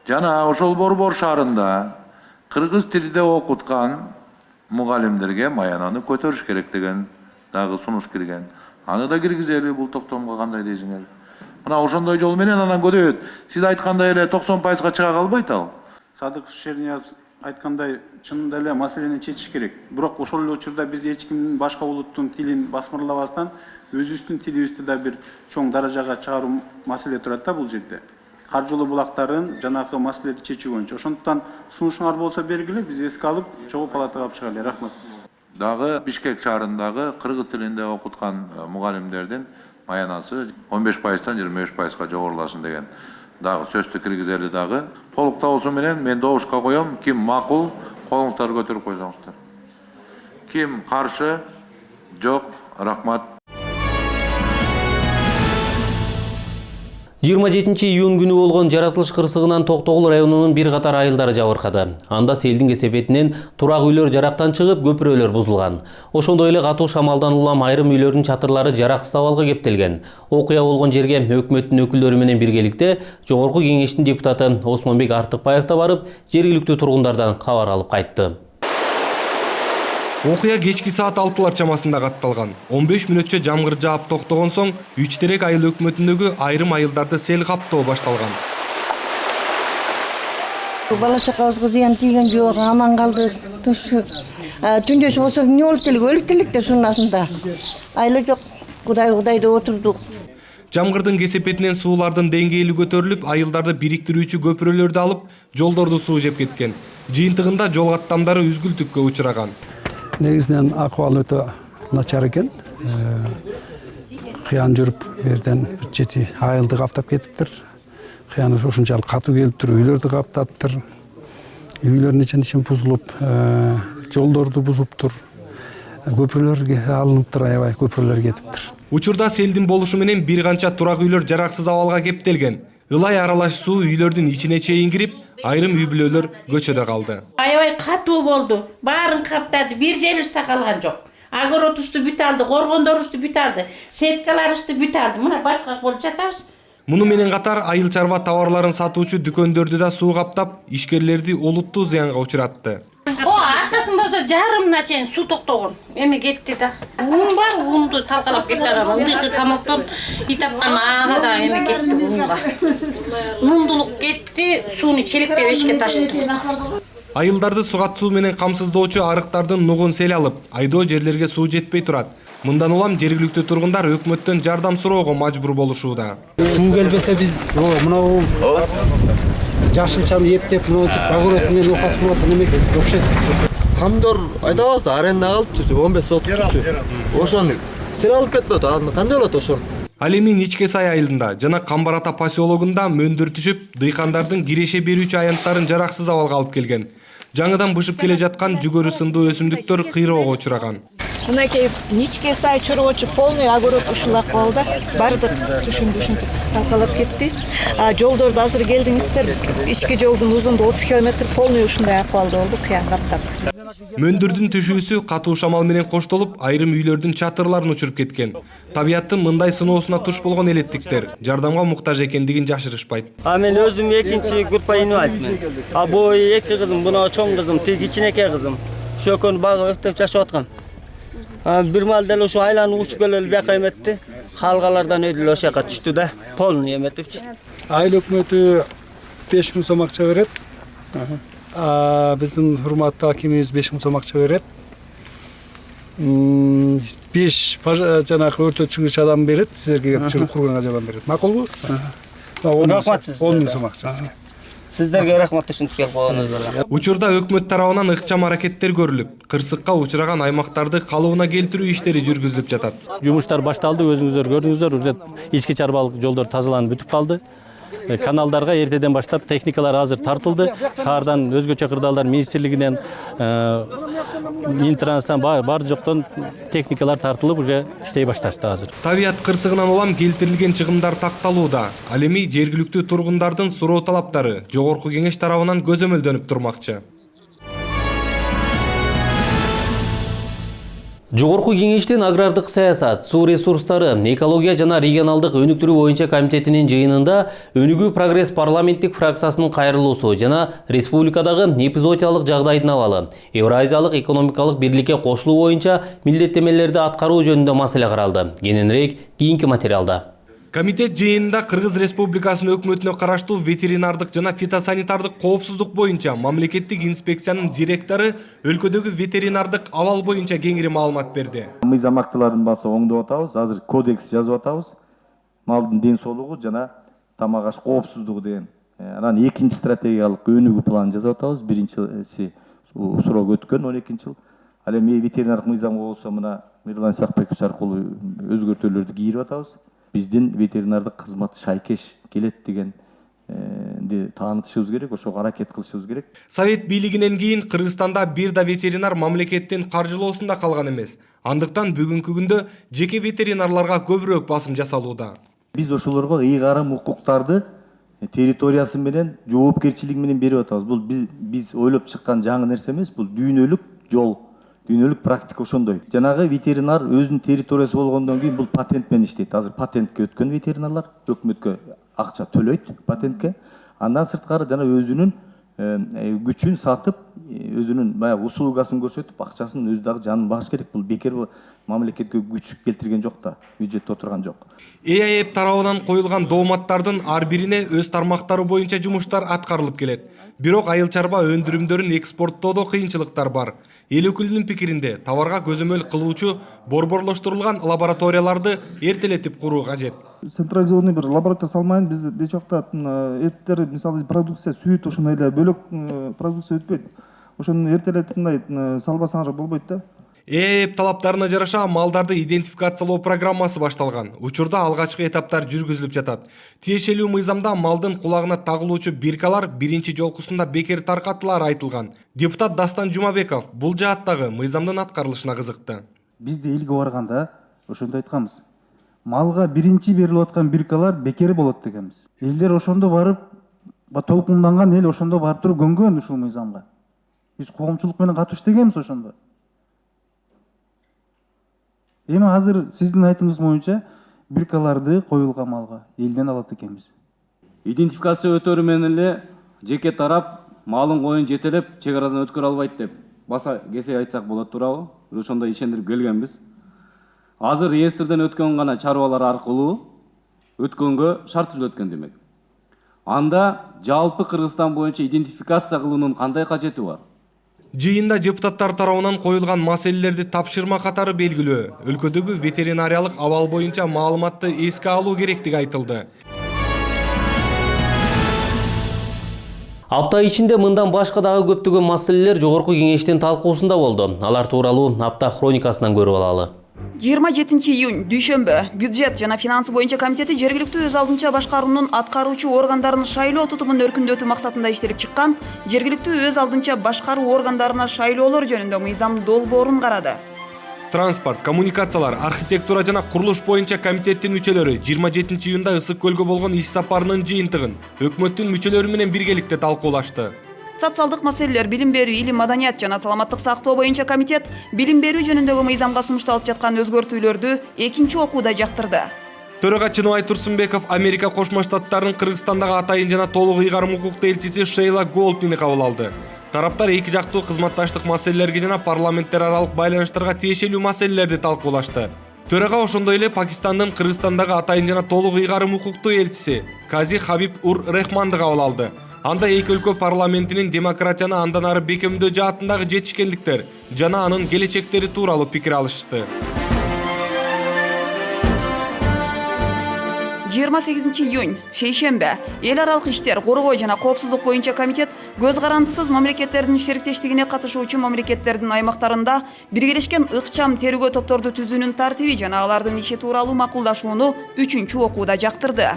Жана ошол борбор шаарында кыргыз тилинде окуткан мугалимдерге маянаны көтөрүш керек деген дагы сунуш кирген. Аны да киргизели бул токтомго, кандай дейсиңер? Мына ошондой жол менен анан көдөйт. Сиз айткандай эле 90%га чыга калбайт ал. Садык Шернияз айткандай, чынында эле маселени чечиш керек. Бирок ошол эле учурда биз эч кимдин башка улуттун тилин басмырлабастан өзүбүздүн тилибизди да бир чоң даражага чыгаруу маселе турат да бул жерде. Каржылуу булактарын жанакы маселени чечүү боюнча. Ошондуктан сунушуңар болсо бергиле, биз эске алып, чогуу палатага алып чыгалы. Рахмат. Дагы Бишкек шаарындагы кыргыз тилинде окуткан мугалимдердин маянасы 15%-тан 25%га жогоруласын деген дагы сөздү киргизели дагы. Толуктоосу менен мен добушка коем. Ким макул, колуңуздарды көтөрүп койсоңуздар. Ким каршы? Жок. Рахмат. 27 июнь күнү болгон жаратылыш кырсыгынан Токтогул районунун бир катар айылдары жабыркады. Анда селдин кесепетинен турак үйлөр жарактан чыгып, көпүрөлөр бузулган. Ошондой эле катуу шамалдан улам айрым үйлөрдүн чатырлары жараксыз абалга кептелген. Окуя болгон жерге өкмөттүн өкүлдөрү менен биргеликте Жогорку Кеңештин депутаты Осмонбек Артыкбаев да барып, жергиликтүү тургундардан кабар алып кайтты. Окуя кечки саат 6-лар чамасында катталган. 15 мүнөтчө жамгыр жаап токтогон соң, Үчтерек айыл өкмөтүндөгү айрым айылдарды сел каптоо башталган. Бала чакабызга зыян тийген жок, аман калды. Түндөсү болсо эмне болуп элек, өлүп элек да сунун астында. Айла жок, кудайда отурдук. Жамгырдын кесепетинен суулардын деңгээли көтөрүлүп, айылдарды бириктирүүчү көпүрөлөрдү алып, жолдорду суу жеп кеткен. Жыйынтыгында жол каттамдары үзгүлтүккө учураган. Негизинен акыбал өтө начар экен. Кыян жүрүп берден 7 айылды каптап кетиптир. Кыяны ошончалык катуу келиптир, үйлөрдү каптаптыр. Үйлөрдүн ичин бузулуп, жолдорду бузуптур. Көпүрөлөргө алыныптыр, аябай көпүрөлөр кетиптир. Учурда селдин болушу менен бир канча турак үйлөр жараксыз абалга кептелген. Ылай аралаш суу үйлөрдүн ичине чейин кирип, айрым үй бүлөлөр көчөдө калды. Аябай катуу болду. Баарын каптады, бир жерибизде калган жок. Огородубузду бүт алды, коргондорубузду бүт алды, сеткаларыбызды бүт алды. Мына баткак болуп жатабыз. Муну менен катар айыл чарба товарларын сатуучу дүкөндөрдү да суу каптап, ишкерлерди олуттуу зыянга учуратты. Аркасын болсо жарымына чейин суу токтогон. Эми кетти да. Un бар, унду талкалап кетти ага. Ылдыйкы камоктон үй тапкан ага да эми кетти унга. Нундулук кетти, сууну челектеп эшикке ташыды. Айылдарды сугатуу менен камсыздоочу арыктардын нугун сел алып, айдоо жерлерге суу жетпей турат. Мындан улам жергиликтүү тургундар өкмөттөн жардам суроого мажбур болушууда. Суу келбесе биз мынау жашылчаны эптеп мынтип огород менен окат кылып немеге окшойт. Помидор айдабыз да аренда калыпчы, 15 сотукчу. Ошону сел алып кетпеді, кандай болот ошону? Ал эми Ичке Сай айылында жана Камбар ата поселогунда мөндөр түшүп, дыйкандардын киреше берүүчү аянттарын жараксыз абалга алып келген. Жаңыдан бышып келе жаткан жүгөрү сындуу өсүмдүктөр кыйроого учураган. мынакей Ничке сай чоргочу полный огород ушулак болду. Бардык түшүнтүп талкалап кетти. Жолдорду азыр келдиңиздер. Ички жолдун узундугу 30 км полный ушундай акыбалда болду, кыян каптап. Мөндүрдүн түшүүсү катуу шамал менен коштолуп, айрым үйлөрдүн чатырларын учуруп кеткен. Табияттын мындай сыноосуна туш болгон элеттиктер жардамга муктаж экендигин жашырышпайт. Мен өзүм экинчи группа инвалидмин. Бул эки кызым, буна чоң кызым, тиги кичинекей кызым. Ошо экөөнү багып өктөп жашап аткам. Бир маал деле ошо айланып учуп келели бияка эметти. Калгалардан өйдүлө ошо жака түштү да, полный эметипчи. Айыл өкмөтү 5000 сом акча берет. Биздин урматтуу акимибиз 5000 сом акча берет. 5 жанагы өртөтчүгүч адам берет, силерге чырып курганга жардам берет. Макулбу? Рахмат сизге. 10 000 сом акчасы. Сиздерге рахмат ушинтип келип койгонуңузга. Учурда өкмөт тарабынан ыкчам аракеттер көрүлүп, кырсыкка учураган аймактарды калыбына келтирүү иштери жүргүзүлүп жатат. Жумуштар башталды, өзүңүздөр көрдүңүздөр, уже ички чарбалык жолдор тазаланып бүтүп калды. Каналдарга эртеден баштап техникалар азыр тартылды. Шаардан өзгөчө кырдаалдар министрлигинен, Минтранстан бар жоктон техникалар тартылып уже иштей башташты азыр. Табият кырсыгынан улам келтирилген чыгымдар такталууда. Ал эми жергиликтүү тургундардын суроо талаптары жогорку кеңеш тарабынан көзөмөлдөнүп турмакчы. Жогорку кеңештин агрардык саясат, суу ресурстары, экология жана регионалдык өнүктүрүү боюнча комитетинин жыйынында Өнүгүү прогресс парламенттик фракциясынын кайрылуусу жана республикадагы эпизодиялык жагдайдын абалы, Евразиялык экономикалык бирликке кошулуу боюнча милдеттемелерди аткаруу жөнүндө маселе каралды. Кененирээк кийинки материалда. Комитет жыйынында Кыргыз Республикасынын өкмөтүнө караштуу ветеринардык жана фитосанитардык коопсуздук боюнча мамлекеттик инспекциянын директору өлкөдөгү ветеринардык абал боюнча кеңири маалымат берди. Мыйзам актыларын баса оңдоп атабыз, азыр кодекс жазып атабыз. Малдын ден соолугу жана тамак аш коопсуздугу деген. Анан экинчи стратегиялык өнүгүү планын жазып атабыз. Биринчиси суроо өткөн 12-жыл. Ал эми ветеринардык мыйзамга болсо мына Мирлан Сакбекович аркылуу өзгөртүүлөрдү кийирип атабыз. Биздин ветеринардык кызмат шайкеш келет дегенди таанытышыбыз керек, ошого аракет кылышыбыз керек. Совет бийлигинен кийин Кыргызстанда бир да ветеринар мамлекеттин каржылоосунда калган эмес. Андыктан бүгүнкү күндө жеке ветеринарларга көбүрөөк басым жасалууда. Биз ошолорго ыйгарым укуктарды территориясы менен, жоопкерчилиги менен берип атабыз. Бул биз ойлоп чыккан жаңы нерсе эмес, бул дүйнөлүк жол. Дүйнөлүк практика ошондой. Жанагы ветеринар өзүнүн территориясы болгондон кийин бул патент менен иштейт. Азыр патентке өткөн ветеринарлар өкмөткө акча төлөйт патентке. Андан сырткары жана өзүнүн күчүн сатып, өзүнүн баягы услугасын көрсөтүп, акчасын өзү дагы жанын багыш керек. Бул бекер мамлекетке күч келтирген жок да, бюджетте отурган жок. ЭАЭП тарабынан коюлган дооматтардын ар бирине өз тармактары боюнча жумуштар аткарылып келет. Бирок айыл чарба өндүрүмдөрүн экспорттоодо кыйынчылыктар бар. Эл өкүлүнүн пикиринде товарга көзөмөл кылуучу борборлоштурулган лабораторияларды эртелетип куруу кажет. Централизованный бир лаборатория салмайын, бизде жокта эттер, мисалы продукция, сүт ошондой эле бөлөк продукция өтпөйт. Ошону эртелетип мындай салбасаңар болбойт да. ЭАЭП талаптарына жараша малдарды идентификациялоо программасы башталган. Учурда алгачкы этаптар жүргүзүлүп жатат. Тиешелүү мыйзамда малдын кулагына тагылуучу биркалар биринчи жолкусунда бекер таркатылары айтылган. Депутат Дастан Жумабеков бул жааттагы мыйзамдын аткарылышына кызыкты. Бизде элге барганда ошондо айтканбыз. Малга биринчи берилип аткан биркалар бекер болот дегенбиз. Элдер ошондо барып, толкунданган эл ошондо барып туруп көнгөн ушул мыйзамга. Биз коомчулук менен катыш дегенбиз ошондо. Эми азыр сиздин айтымыңыз боюнча биркаларды коюлган малга элден алат экенбиз. Идентификация өтөрү менен эле жеке тарап малын коюн жетелеп чек арадан өткөрө албайт деп баса кесе айтсак болот, туурабы? Ошондой ишендирип келгенбиз. Азыр реестрден өткөн гана чарбалар аркылуу өткөнгө шарт түзүлөт экен демек. Анда жалпы Кыргызстан боюнча идентификация кылуунун кандай кажети бар? Жыйында депутаттар тарабынан коюлган маселелерди тапшырма катары белгилөө, өлкөдөгү ветеринариялык абал боюнча маалыматты эске алуу керектиги айтылды. Апта ичинде мындан башка дагы көптөгөн маселелер жогорку кеңештин талкуусунда болду. Алар тууралуу апта хроникасынан көрүп алалы. 27 июнь дүйшөмбү бюджет жана финансы боюнча комитети жергиликтүү өз алдынча башкаруунун аткаруучу органдарын шайлоо тутумун өркүндөтүү максатында иштелип чыккан жергиликтүү өз алдынча башкаруу органдарына шайлоолор жөнүндө мыйзам долбоорун карады. транспорт, коммуникациялар, архитектура жана курулуш боюнча комитеттин мүчөлөрү 27 июнда Ысык көлгө болгон иш сапарынын жыйынтыгын өкмөттүн мүчөлөрү менен биргеликте талкуулашты. Социалдык маселелер, билим берүү, илим, маданият жана саламаттык сактоо боюнча комитет билим берүү жөнүндөгү мыйзамга сунушталып жаткан өзгөртүүлөрдү экинчи окууда жактырды. Төрага Чыныбай Турсунбеков Америка Кошмо Штаттарынын Кыргызстандагы атайын жана толук ыйгарым укуктуу элчиси Шейла Голднини кабыл алды. Тараптар эки жактуу кызматташтык маселелерге жана парламенттер аралык байланыштарга тиешелүү маселелерди талкуулашты. Төрага ошондой эле Пакистандын Кыргызстандагы атайын жана толук ыйгарым укуктуу элчиси Кази Хабиб Ур Рехманды кабыл алды. Анда эки өлкө парламентинин демократияны андан ары бекемдөө жаатындагы жетишкендиктер жана анын келечектери тууралуу пикир алышты. 28 июнь, шейшембе, эл аралык иштер, коргоо жана коопсуздук боюнча комитет көз карандысыз мамлекеттердин шериктештигине катышуучу мамлекеттердин аймактарында биргелешкен ыкчам тергөө топторду түзүүнүн тартиби жана алардын иши тууралуу макулдашууну 3-чү окууда жактырды.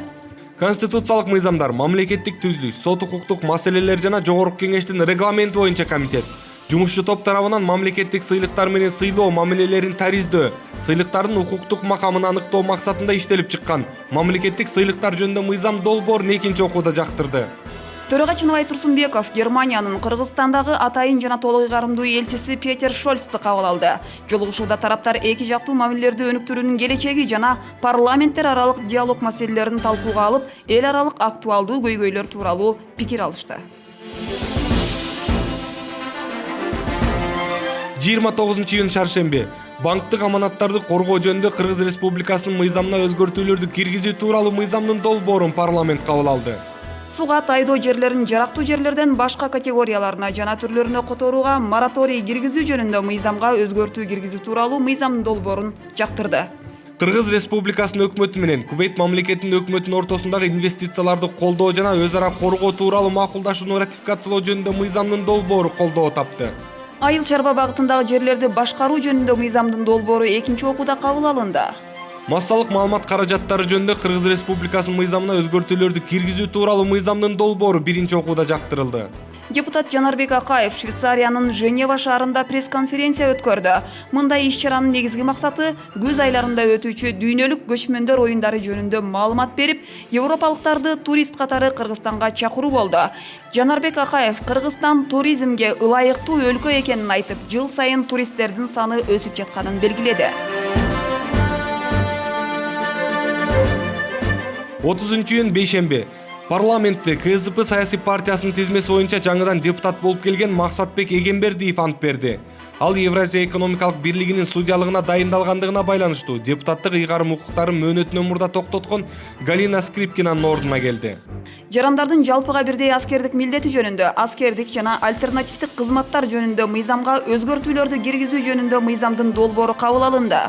Конституциялык мыйзамдар, мамлекеттик түзүлүш, сот укуктук маселелер жана жогорку кеңештин регламенти боюнча комитет жумушчу топ тарабынан мамлекеттик сыйлыктар менен сыйлоо мамилелерин тариздөө, сыйлыктардын укуктук макамын аныктоо максатында иштелип чыккан мамлекеттик сыйлыктар жөнүндө мыйзам долбоорун экинчи окууда жактырды. Төрага Чыныбай Турсунбеков Германиянын Кыргызстандагы атайын жана толук ыйгарымдуу элчиси Петер Шольцты кабыл алды. Жолугушууда тараптар эки жактуу мамилелерди өнүктүрүүнүн келечеги жана парламенттер аралык диалог маселелерин талкууга алып, эл аралык актуалдуу көйгөйлөр тууралуу пикир алышты. 29 июнь шаршемби банктык аманаттарды коргоо жөнүндө Кыргыз Республикасынын мыйзамына өзгөртүүлөрдү киргизүү тууралуу мыйзамдын долбоорун парламент кабыл алды. Суга тайдоо жерлерин жарактуу жерлерден башка категорияларына жана түрлөрүнө которууга мораторий киргизүү жөнүндө мыйзамга өзгөртүү киргизүү тууралуу мыйзамдын долбоорун жактырды. Кыргыз Республикасынын өкмөтү менен Кувейт мамлекетинин өкмөтүнүн ортосундагы инвестицияларды колдоо жана өз ара коргоо тууралуу макулдашууну ратификациялоо жөнүндө мыйзамдын долбоору колдоо тапты. Айыл чарба багытындагы жерлерди башкаруу жөнүндө мыйзамдын долбоору экинчи окууда кабыл алынды. Массалык маалымат каражаттары жөнүндө Кыргыз Республикасынын мыйзамына өзгөртүүлөрдү киргизүү тууралуу мыйзамдын долбоору биринчи окууда жактырылды. Депутат Жанарбек Акаев Швейцариянын Женева шаарында пресс-конференция өткөрдү. Мындай иш-чаранын негизги максаты күз айларында өтүүчү дүйнөлүк көчмөндөр оюндары жөнүндө маалымат берип, европалыктарды турист катары Кыргызстанга чакыруу болду. Жанарбек Акаев Кыргызстан туризмге ылайыктуу өлкө экенин айтып, жыл сайын туристтердин саны өсүп жатканын белгиледи. 30 июнь бейшемби парламентте КСДП саясий партиясынын тизмеси боюнча жаңыдан депутат болуп келген Максатбек Эгембердиев ант берди. Ал Евразия экономикалык бирлигинин судьялыгына дайындалгандыгына байланыштуу депутаттык ыйгарым укуктарын мөөнөтүнөн мурда токтоткон Галина Скрипкинанын ордуна келди. Жарандардын жалпыга бирдей аскердик милдети жөнүндө, аскердик жана альтернативдик кызматтар жөнүндө мыйзамга өзгөртүүлөрдү киргизүү жөнүндө мыйзамдын долбоору кабыл алынды.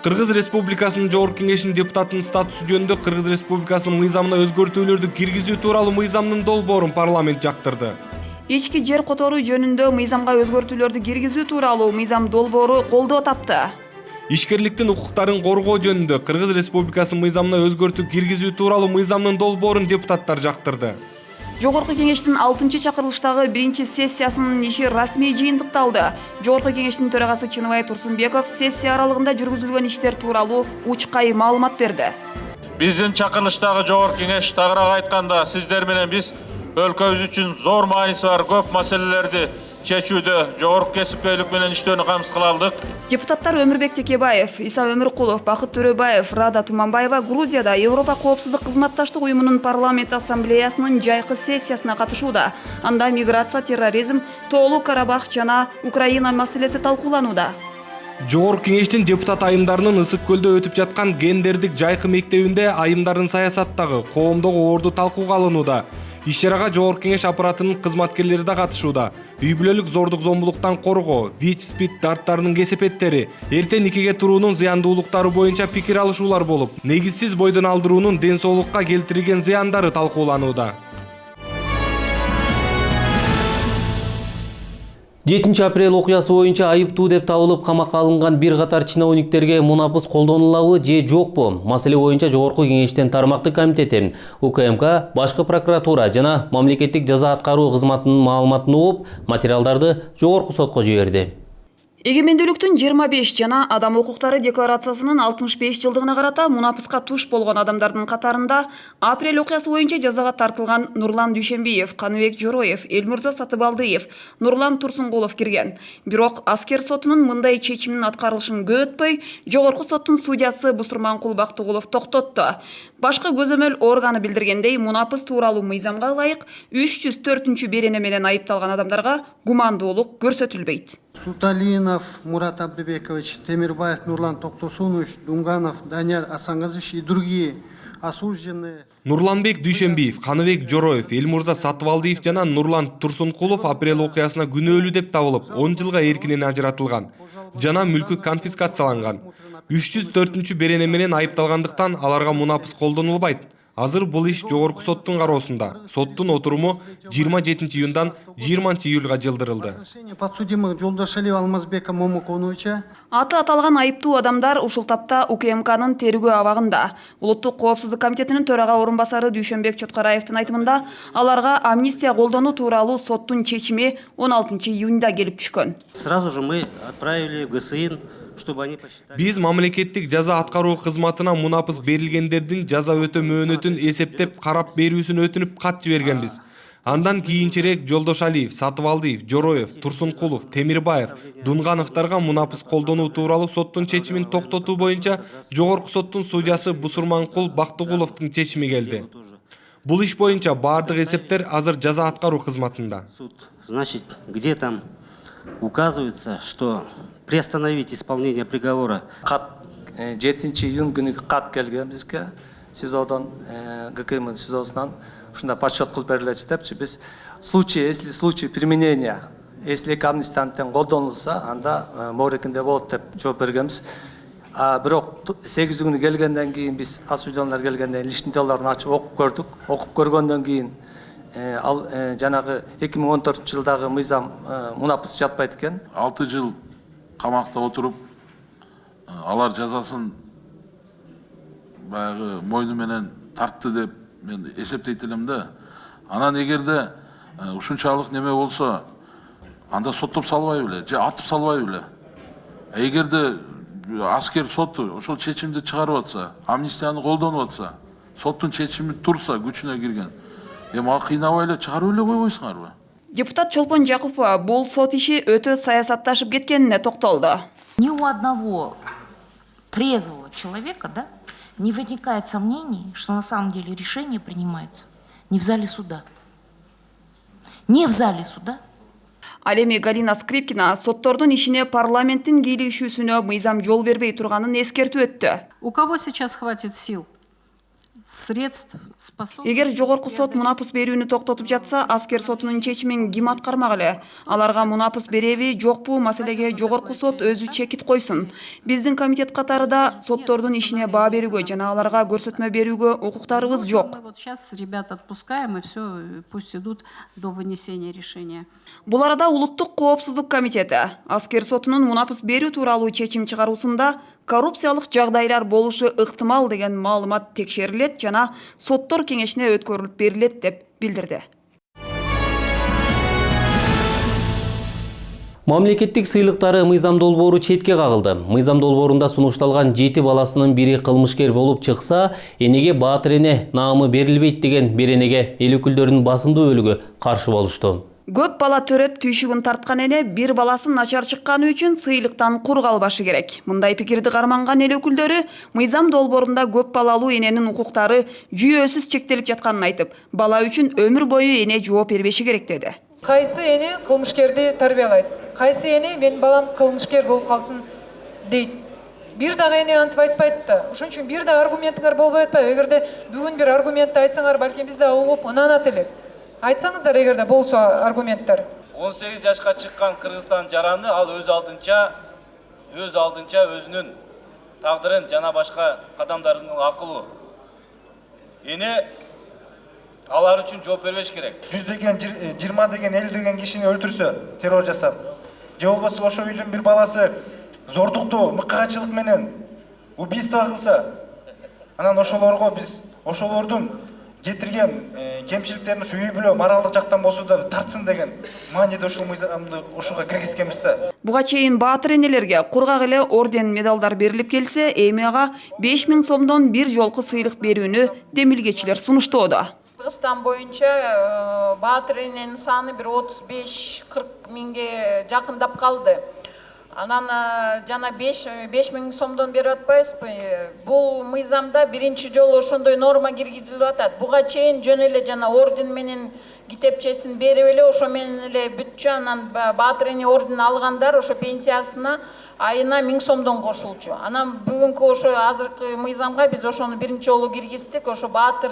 Кыргыз Республикасынын Жогорку Кеңешинин депутатынын статусу жөнүндө Кыргыз Республикасынын мыйзамына өзгөртүүлөрдү киргизүү тууралуу мыйзамдын долбоорун парламент жактырды. Ички жер которуу жөнүндө мыйзамга өзгөртүүлөрдү киргизүү тууралуу мыйзам долбоору колдоо тапты. Ишкерликтин укуктарын коргоо жөнүндө Кыргыз Республикасынын мыйзамына өзгөртүү киргизүү тууралуу мыйзамдын долбоорун депутаттар жактырды. Жогорку кеңештин 6-чакырылыштагы 1-сессиясынын иши расмий жыйынтыкталды. Жогорку кеңештин төрагасы Чыныбай Турсунбеков сессия аралыгында жүргүзүлгөн иштер тууралуу учкай маалымат берди. Биздин чакырылыштагы жогорку кеңеш тагыраак айтканда сиздер менен биз өлкөбүз үчүн зор мааниси бар көп маселелерди чечүүдө жогорку кесипкөйлүк менен иштөөнү камсыз кыла алдык. Депутаттар Өмүрбек Текебаев, Иса Өмүркулов, Бакыт Төрөбаев, Рада Туманбаева Грузияда Европа коопсуздук кызматташтык уюмунун парламент ассамблеясынын жайкы сессиясына катышууда. Анда миграция, терроризм, Тоолуу Карабах жана Украина маселеси талкууланууда. Жогорку кеңештин депутат айымдарынын Ысык көлдө өтүп жаткан гендердик жайкы мектебинде айымдардын саясаттагы, коомдогу орду талкууга алынууда. Иш-чарага Жогорку кеңеш аппаратынын кызматкерлери да катышууда. Үй бүлөлүк зордук зомбулуктан коргоо, ВИЧ-СПИД дарттарынын кесепеттери, эртең никеге туруунун зыяндуулуктары боюнча пикир алышуулар болуп, негизсиз бойдон алдыруунун ден соолукка келтирген зыяндары талкууланууда. 7 апрель окуясы боюнча айыптуу деп табылып камакка алынган бир катар чиновниктерге мунапыс колдонулабы же жокпу? Маселе боюнча Жогорку кеңештин тармактык комитети, УКМК, башкы прокуратура жана мамлекеттик жаза аткаруу кызматынын маалыматын угуп, материалдарды жогорку сотко жиберди. Эгемендүүлүктүн 25 жана адам укуктары декларациясынын 65 жылдыгына карата мунапыска туш болгон адамдардын катарында апрель окуясы боюнча жазага тартылган Нурлан Дүйшенбиев, Каныбек Жороев, Элмурза Сатыбалдыев, Нурлан Турсункулов кирген. Бирок аскер сотунун мындай чечиминин аткарылышын көп өтпөй, жогорку соттун судьясы Бусурманкул Бактыгулов токтотту. Башкы көзөмөл органы билдиргендей, мунапыс тууралуу мыйзамга ылайык 304 берене менен айыпталган адамдарга гумандуулук көрсөтүлбөйт. Суталинов Мурат Абдыбекович, Темирбаев Нурлан Токтосунович, Дунганов Данияр Асангазович и другие осужденные. Нурланбек Дүйшенбиев, Каныбек Жороев, Элмурза Сатыбалдыев жана Нурлан Турсункулов апрель окуясына күнөөлүү деп табылып, 10 жылга эркинен ажыратылган жана мүлкү конфискацияланган. 304 берене менен айыпталгандыктан аларга мунапыс колдонулбайт. Азыр бул иш жогорку соттун кароосунда. Соттун отуруму 27 июндан 20 июлга жылдырылды. Подсудимых Жолдашалиева Алмазбека Момуковича. Аты аталган айыптуу адамдар ушул тапта УКМКнын тергөө абагында. Улуттук коопсуздук комитетинин төрага орун басары Дүйшенбек Чоткараевдин айтымында, аларга амнистия колдонуу тууралуу соттун чечими 16 июнда келип түшкөн. Сразу же мы отправили в ГСИН. Биз мамлекеттик жаза аткаруу кызматына мунапыс берилгендердин жаза өтө мөөнөтүн эсептеп карап берүүсүн өтүнүп кат жибергенбиз. Андан кийинчерээк Жолдошалиев, Сатыбалдыев, Жороев, Турсункулов, Темирбаев, Дунгановторго мунапыс колдонуу тууралуу соттун чечимин токтотуу боюнча жогорку соттун судьясы Бусурманкул Бактыгуловдун чечими келди. Бул иш боюнча бардык эсептер азыр жаза аткаруу кызматында. Значит, где там указывается, что приостановить исполнение приговора. Кат 7 июнь күнү кат келген бизге СИЗОдон, ГКМ СИЗОсунан ушунда подсчет кылып берилечи депчи биз если случай применения, если амнистияны колдонулса, анда морекинде болот деп жооп бергенбиз. Бирок 8 күнү келгенден кийин биз осужденler келгенден личный делолорун ачып окуп көрдүк. Окуп көргөндөн кийин ал жанагы 2014 жылдагы мыйзам мунапыс жатпайт экен. 6 жыл камакта отуруп, алар жазасын баягы мойну менен тартты деп мен эсептейт элем да. Анан эгерде ушунчалык неме болсо, анда соттоп салбай беле, же атып салбай беле. Эгерде аскер соту ошол чечимди чыгарып атса, амнистияны колдонуп атса, соттун чечими турса, күчүнө кирген. Эми ал кыйнабай эле чыгарып эле койбойсуңарбы? Депутат Чолпон Жакупова бул сот иши өтө саясатташып кеткенине токтолду. Ни у одного трезвого человека, да, не возникает сомнений, что на самом деле решение принимается не в зале суда. Не в зале суда. Ал эми Галина Скрипкина соттордун ишине парламенттин кийлигишүүсүнө мыйзам жол бербей турганын эскертип өттү. У кого сейчас хватит сил? Средств, способностей. Эгер жогорку сот мунапыс берүүнү токтотуп жатса, аскер сотунун чечимин ким аткармак эле? Аларга мунапыс береби, жокпу, маселеге жогорку сот өзү чекит койсун. Биздин комитет катарында соттордун ишине баа берүүгө жана аларга көрсөтмө берүүгө укуктарыбыз жок. Мы вот сейчас ребят отпускаем, и все, пусть идут до вынесения решения. Бул арада Улуттук коопсуздук комитети аскер сотунун мунапыс берүү тууралуу чечим чыгаруусунда коррупциялык жагдайлар болушу ыктымал деген маалымат текшерилет жана соттор кеңешине өткөрүлүп берилет деп билдирди. Мамлекеттик сыйлыктары мыйзам долбоору четке кагылды. Мыйзам долбоорунда сунушталган 7 баласынын бири кылмышкер болуп чыкса, энеге баатыр эне наамы берилбейт деген беренеге эл өкүлдөрүнүн басымдуу бөлүгү каршы болушту. Көп бала төрөп түйшүгүн тарткан эне бир баласын начар чыкканы үчүн сыйлыктан кур калбашы керек. Мындай пикирди карманган эл өкүлдөрү мыйзам долбоорунда көп балалуу эненин укуктары жүйөсүз чектелип жатканын айтып, бала үчүн өмүр бою эне жооп бербеши керек деди. Кайсы эне кылмышкерди тарбиялайт? Кайсы эне мен балам кылмышкер болуп калсын дейт? Бир дагы эне антип айтпайт да. Ошон үчүн бир дагы аргументиңер болбой атпайбы? Эгерде бүгүн бир аргументти айтсаңар, балким биз дагы угуп ынанат элек. Айтсаңыздар эгерде болсо аргументтер. 18 жашка чыккан Кыргызстан жараны ал өз алдынча өзүнүн тагдырын жана башка кадамдарын акылуу. Эне алар үчүн жооп бербеш керек. 100 деген, 20 деген, 50 деген кишини өлтүрсө, террор жасап, же болбосо ошо үйдүн бир баласы зордукту, мыкаачылык менен убийство кылса, анан ошолорго биз ошолордун кетирген кемчиликтерин ушу үй бүлө моралдык жактан болсо да тартсын деген мааниде ушул мыйзамды ушуга киргизгенбиз да. Буга чейин баатыр энелерге кургак эле орден медалдар берилип келсе, эми ага 5000 сомдон бир жолку сыйлык берүүнү демилгечилер сунуштоодо. Кыргызстан боюнча баатыр эненин саны бир 35-40 миңге жакындап калды. Анан жана 5000 сомдон берип атпайбызбы? Бул мыйзамда биринчи жолу ошондой норма киргизилип атат. Буга чейин жөн эле жана орден менен китепчесин берип эле ошо менен эле бүтчү. Анан баатыр эне орден алгандар ошо пенсиясына айына 1000 сомдон кошулчу. Анан бүгүнкү ошо азыркы мыйзамга биз ошону биринчи жолу киргиздик. Ошо баатыр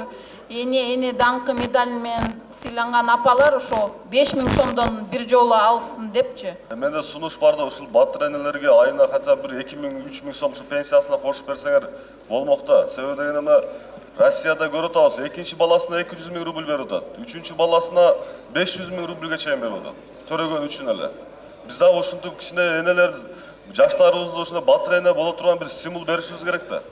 эне даңкы медаль менен сыйланган апалар ошо 5000 сомдон бир жолу алсын депчи. Менде сунуш бар да ушул баатыр энелерге айына хотя бир 2000-3000 сом ушу пенсиясына кошуп берсеңер болмок да. Себеби дегенде Россияда көрүп атабыз, экинчи баласына 200 000 рубль берип атат, үчүнчү баласына 500 000 рубльге чейин берип атат. Төрөгөн үчүн эле. Биз дагы ушунтип кичине энелер жаштарыбызды ушундай баатыр эне боло турган бир стимул беришибиз керек да.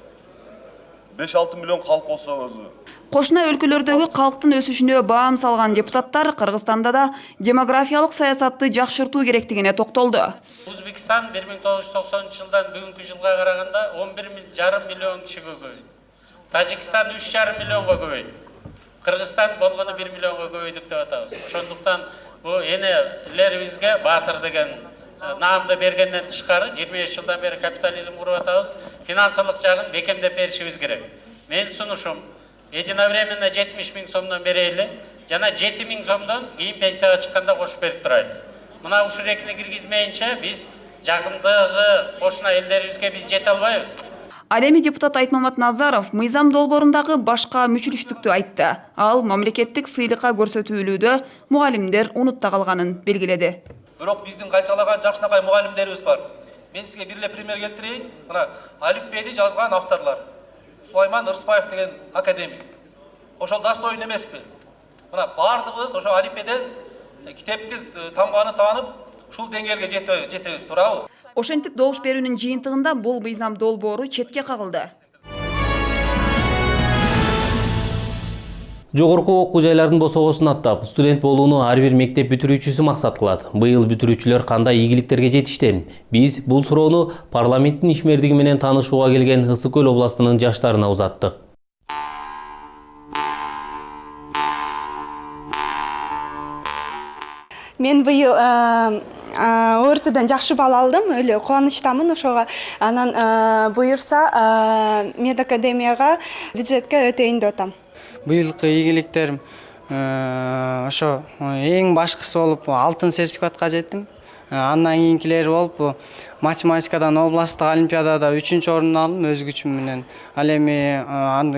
5-6 миллион калк болсо өзү. Кошуна өлкөлөрдөгү калктын өсүшүнө баам салган депутаттар Кыргызстанда да демографиялык саясатты жакшыртуу керектигине токтолду. Өзбекстан 1990-жылдан бүгүнкү жылга караганда 11,5 миллион киши көбөйдү. Тажикстан 3,5 миллионго көбөйдү. Кыргызстан болгону 1 миллионго көбөйдүк деп атабыз. Ошондуктан бу энелерибизге баатыр деген наамды бергенден тышкары 25 жылдан бери капитализм куруп атабыз. Финансылык жагын бекемдеп беришибиз керек. Мен сунушум единовременно 70 000 сомдон берели, жана 7 000 сомдон кийин пенсияга чыкканда кошуп берип турайын. Мына ушул рекни киргизмейинче биз жакындагы кошуна элдерибизге биз жете албайбыз. Ал эми депутат Айтмамат Назаров мыйзам долбоорундагы башка мүчүлүштүктү айтты. Ал мамлекеттик сыйлыкка көрсөтүүлүүдө мугалимдер унутта калганын белгиледи. Бирок биздин канчалаган жакшынакай мугалимдерибиз бар. Мен сизге бир эле пример келтирейин. Мына алифбени жазган авторлар. Сулайман Ырысбаев деген академик. Ошол достойн эмеспи? Мына бардыгыбыз ошо алифбеден китепти тамганы таанып, ушул деңгээлге жетебиз, туурабы? Ошентип добуш берүүнүн жыйынтыгында бул мыйзам долбоору четке кагылды. Жогорку окуу жайлардын босогосун аттап, студент болууну ар бир мектеп бүтүрүүчүсү максат кылат. Быйыл бүтүрүүчүлөр кандай ийгиликтерге жетишти? Биз бул суроону парламенттин ишмердиги менен таанышууга келген Ысык Көл областынын жаштарына узаттык. Мен быйыл ОРТден жакшы балл алдым, өлө кубанычтамын ошого. Анан буюрса медакадемияга бюджетке өтөйүн деп атам. Быйылкы ийгиликтерим ошо эң башкысы болуп алтын сертификатка жеттим. Андан кийинкилери болуп математикадан областтык олимпиадада 3-чү орун алдым өз күчүм менен. Ал эми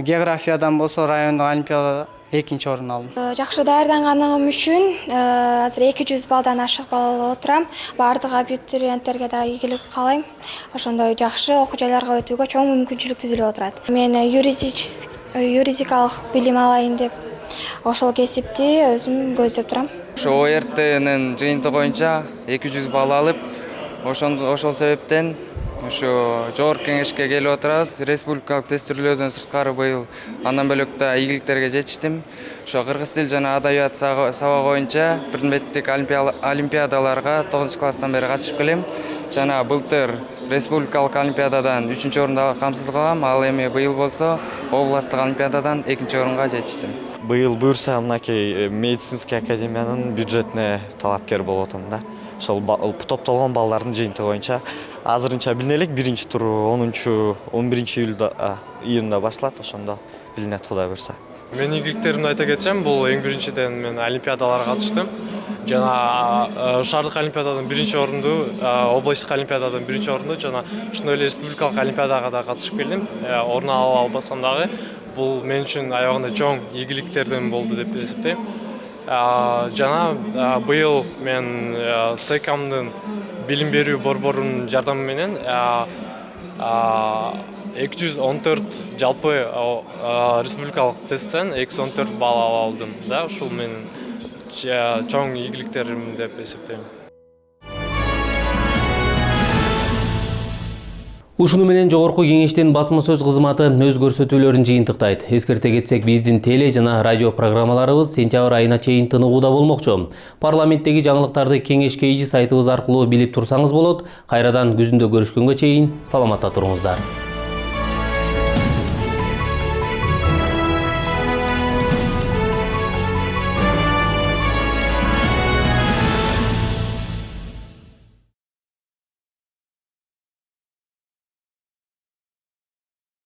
географиядан болсо райондук олимпиадада 2-чи орун алдым. Жакшы даярданганым үчүн азыр 200 балдан ашык бала отурам. Бардык абитуриенттерге да ийгилик каалайм. Ошондой жакшы окуу жайларга өтүүгө чоң мүмкүнчүлүк түзүлүп отурат. Мен юридикалык билим алайын деп ошол кесипти өзүм көздөп турам. Ошо ОРТнын жыйынтыгы боюнча 200 балл алып, ошол себептен ошо жогорку кеңешке келип отурабыз. Республикалык тестирлөөдөн сырткары быйыл андан бөлөк да ийгиликтерге жетиштим. Ошо кыргыз тил жана адабият сабагы боюнча предметтик олимпиадаларга 9-класстан бери катышып келем. Жана былтыр республикалык олимпиададан 3-чү орунда камсыз калгам. Ал эми быйыл болсо областтык олимпиададан 2-чи орунга жетиштим. Быйыл буюрса мынакей медицинский академиянын бюджетине талапкер болуп атам да. Ошол топтолгон баллардын жыйынтыгы боюнча азырынча билине элек, биринчи туру 11 июнда башталат, ошондо билинет Кудай буюрса. Мен ийгиликтеримди айта кетсем, бул эң биринчиден мен олимпиадаларга катыштым. Жана шаардык олимпиададан биринчи орунду, областтык олимпиададан биринчи орунду, жана ошондой эле республикалык олимпиадага да катышып келдим. Орун ала албасам дагы бул мен үчүн аягында чоң ийгиликтерден болду деп эсептейм. Жана быйыл мен СЭКАМдын билим берүү борборунун жардамы менен 214 жалпы республикалык тесттен 214 балл ала алдым. Да, ушул менин чоң ийгиликтерим деп эсептейм. Ушуну менен жогорку кеңештин басма сөз кызматы өз көрсөтүүлөрүн жыйынтыктайт. Эскерте кетсек, биздин теле жана радио программаларыбыз сентябрь айына чейин тыныгууда болмокчу. Парламенттеги жаңылыктарды кеңеш KG сайтыбыз аркылуу билип турсаңыз болот. Кайрадан күзүндө көрүшкөнгө чейин саламатта туруңуздар.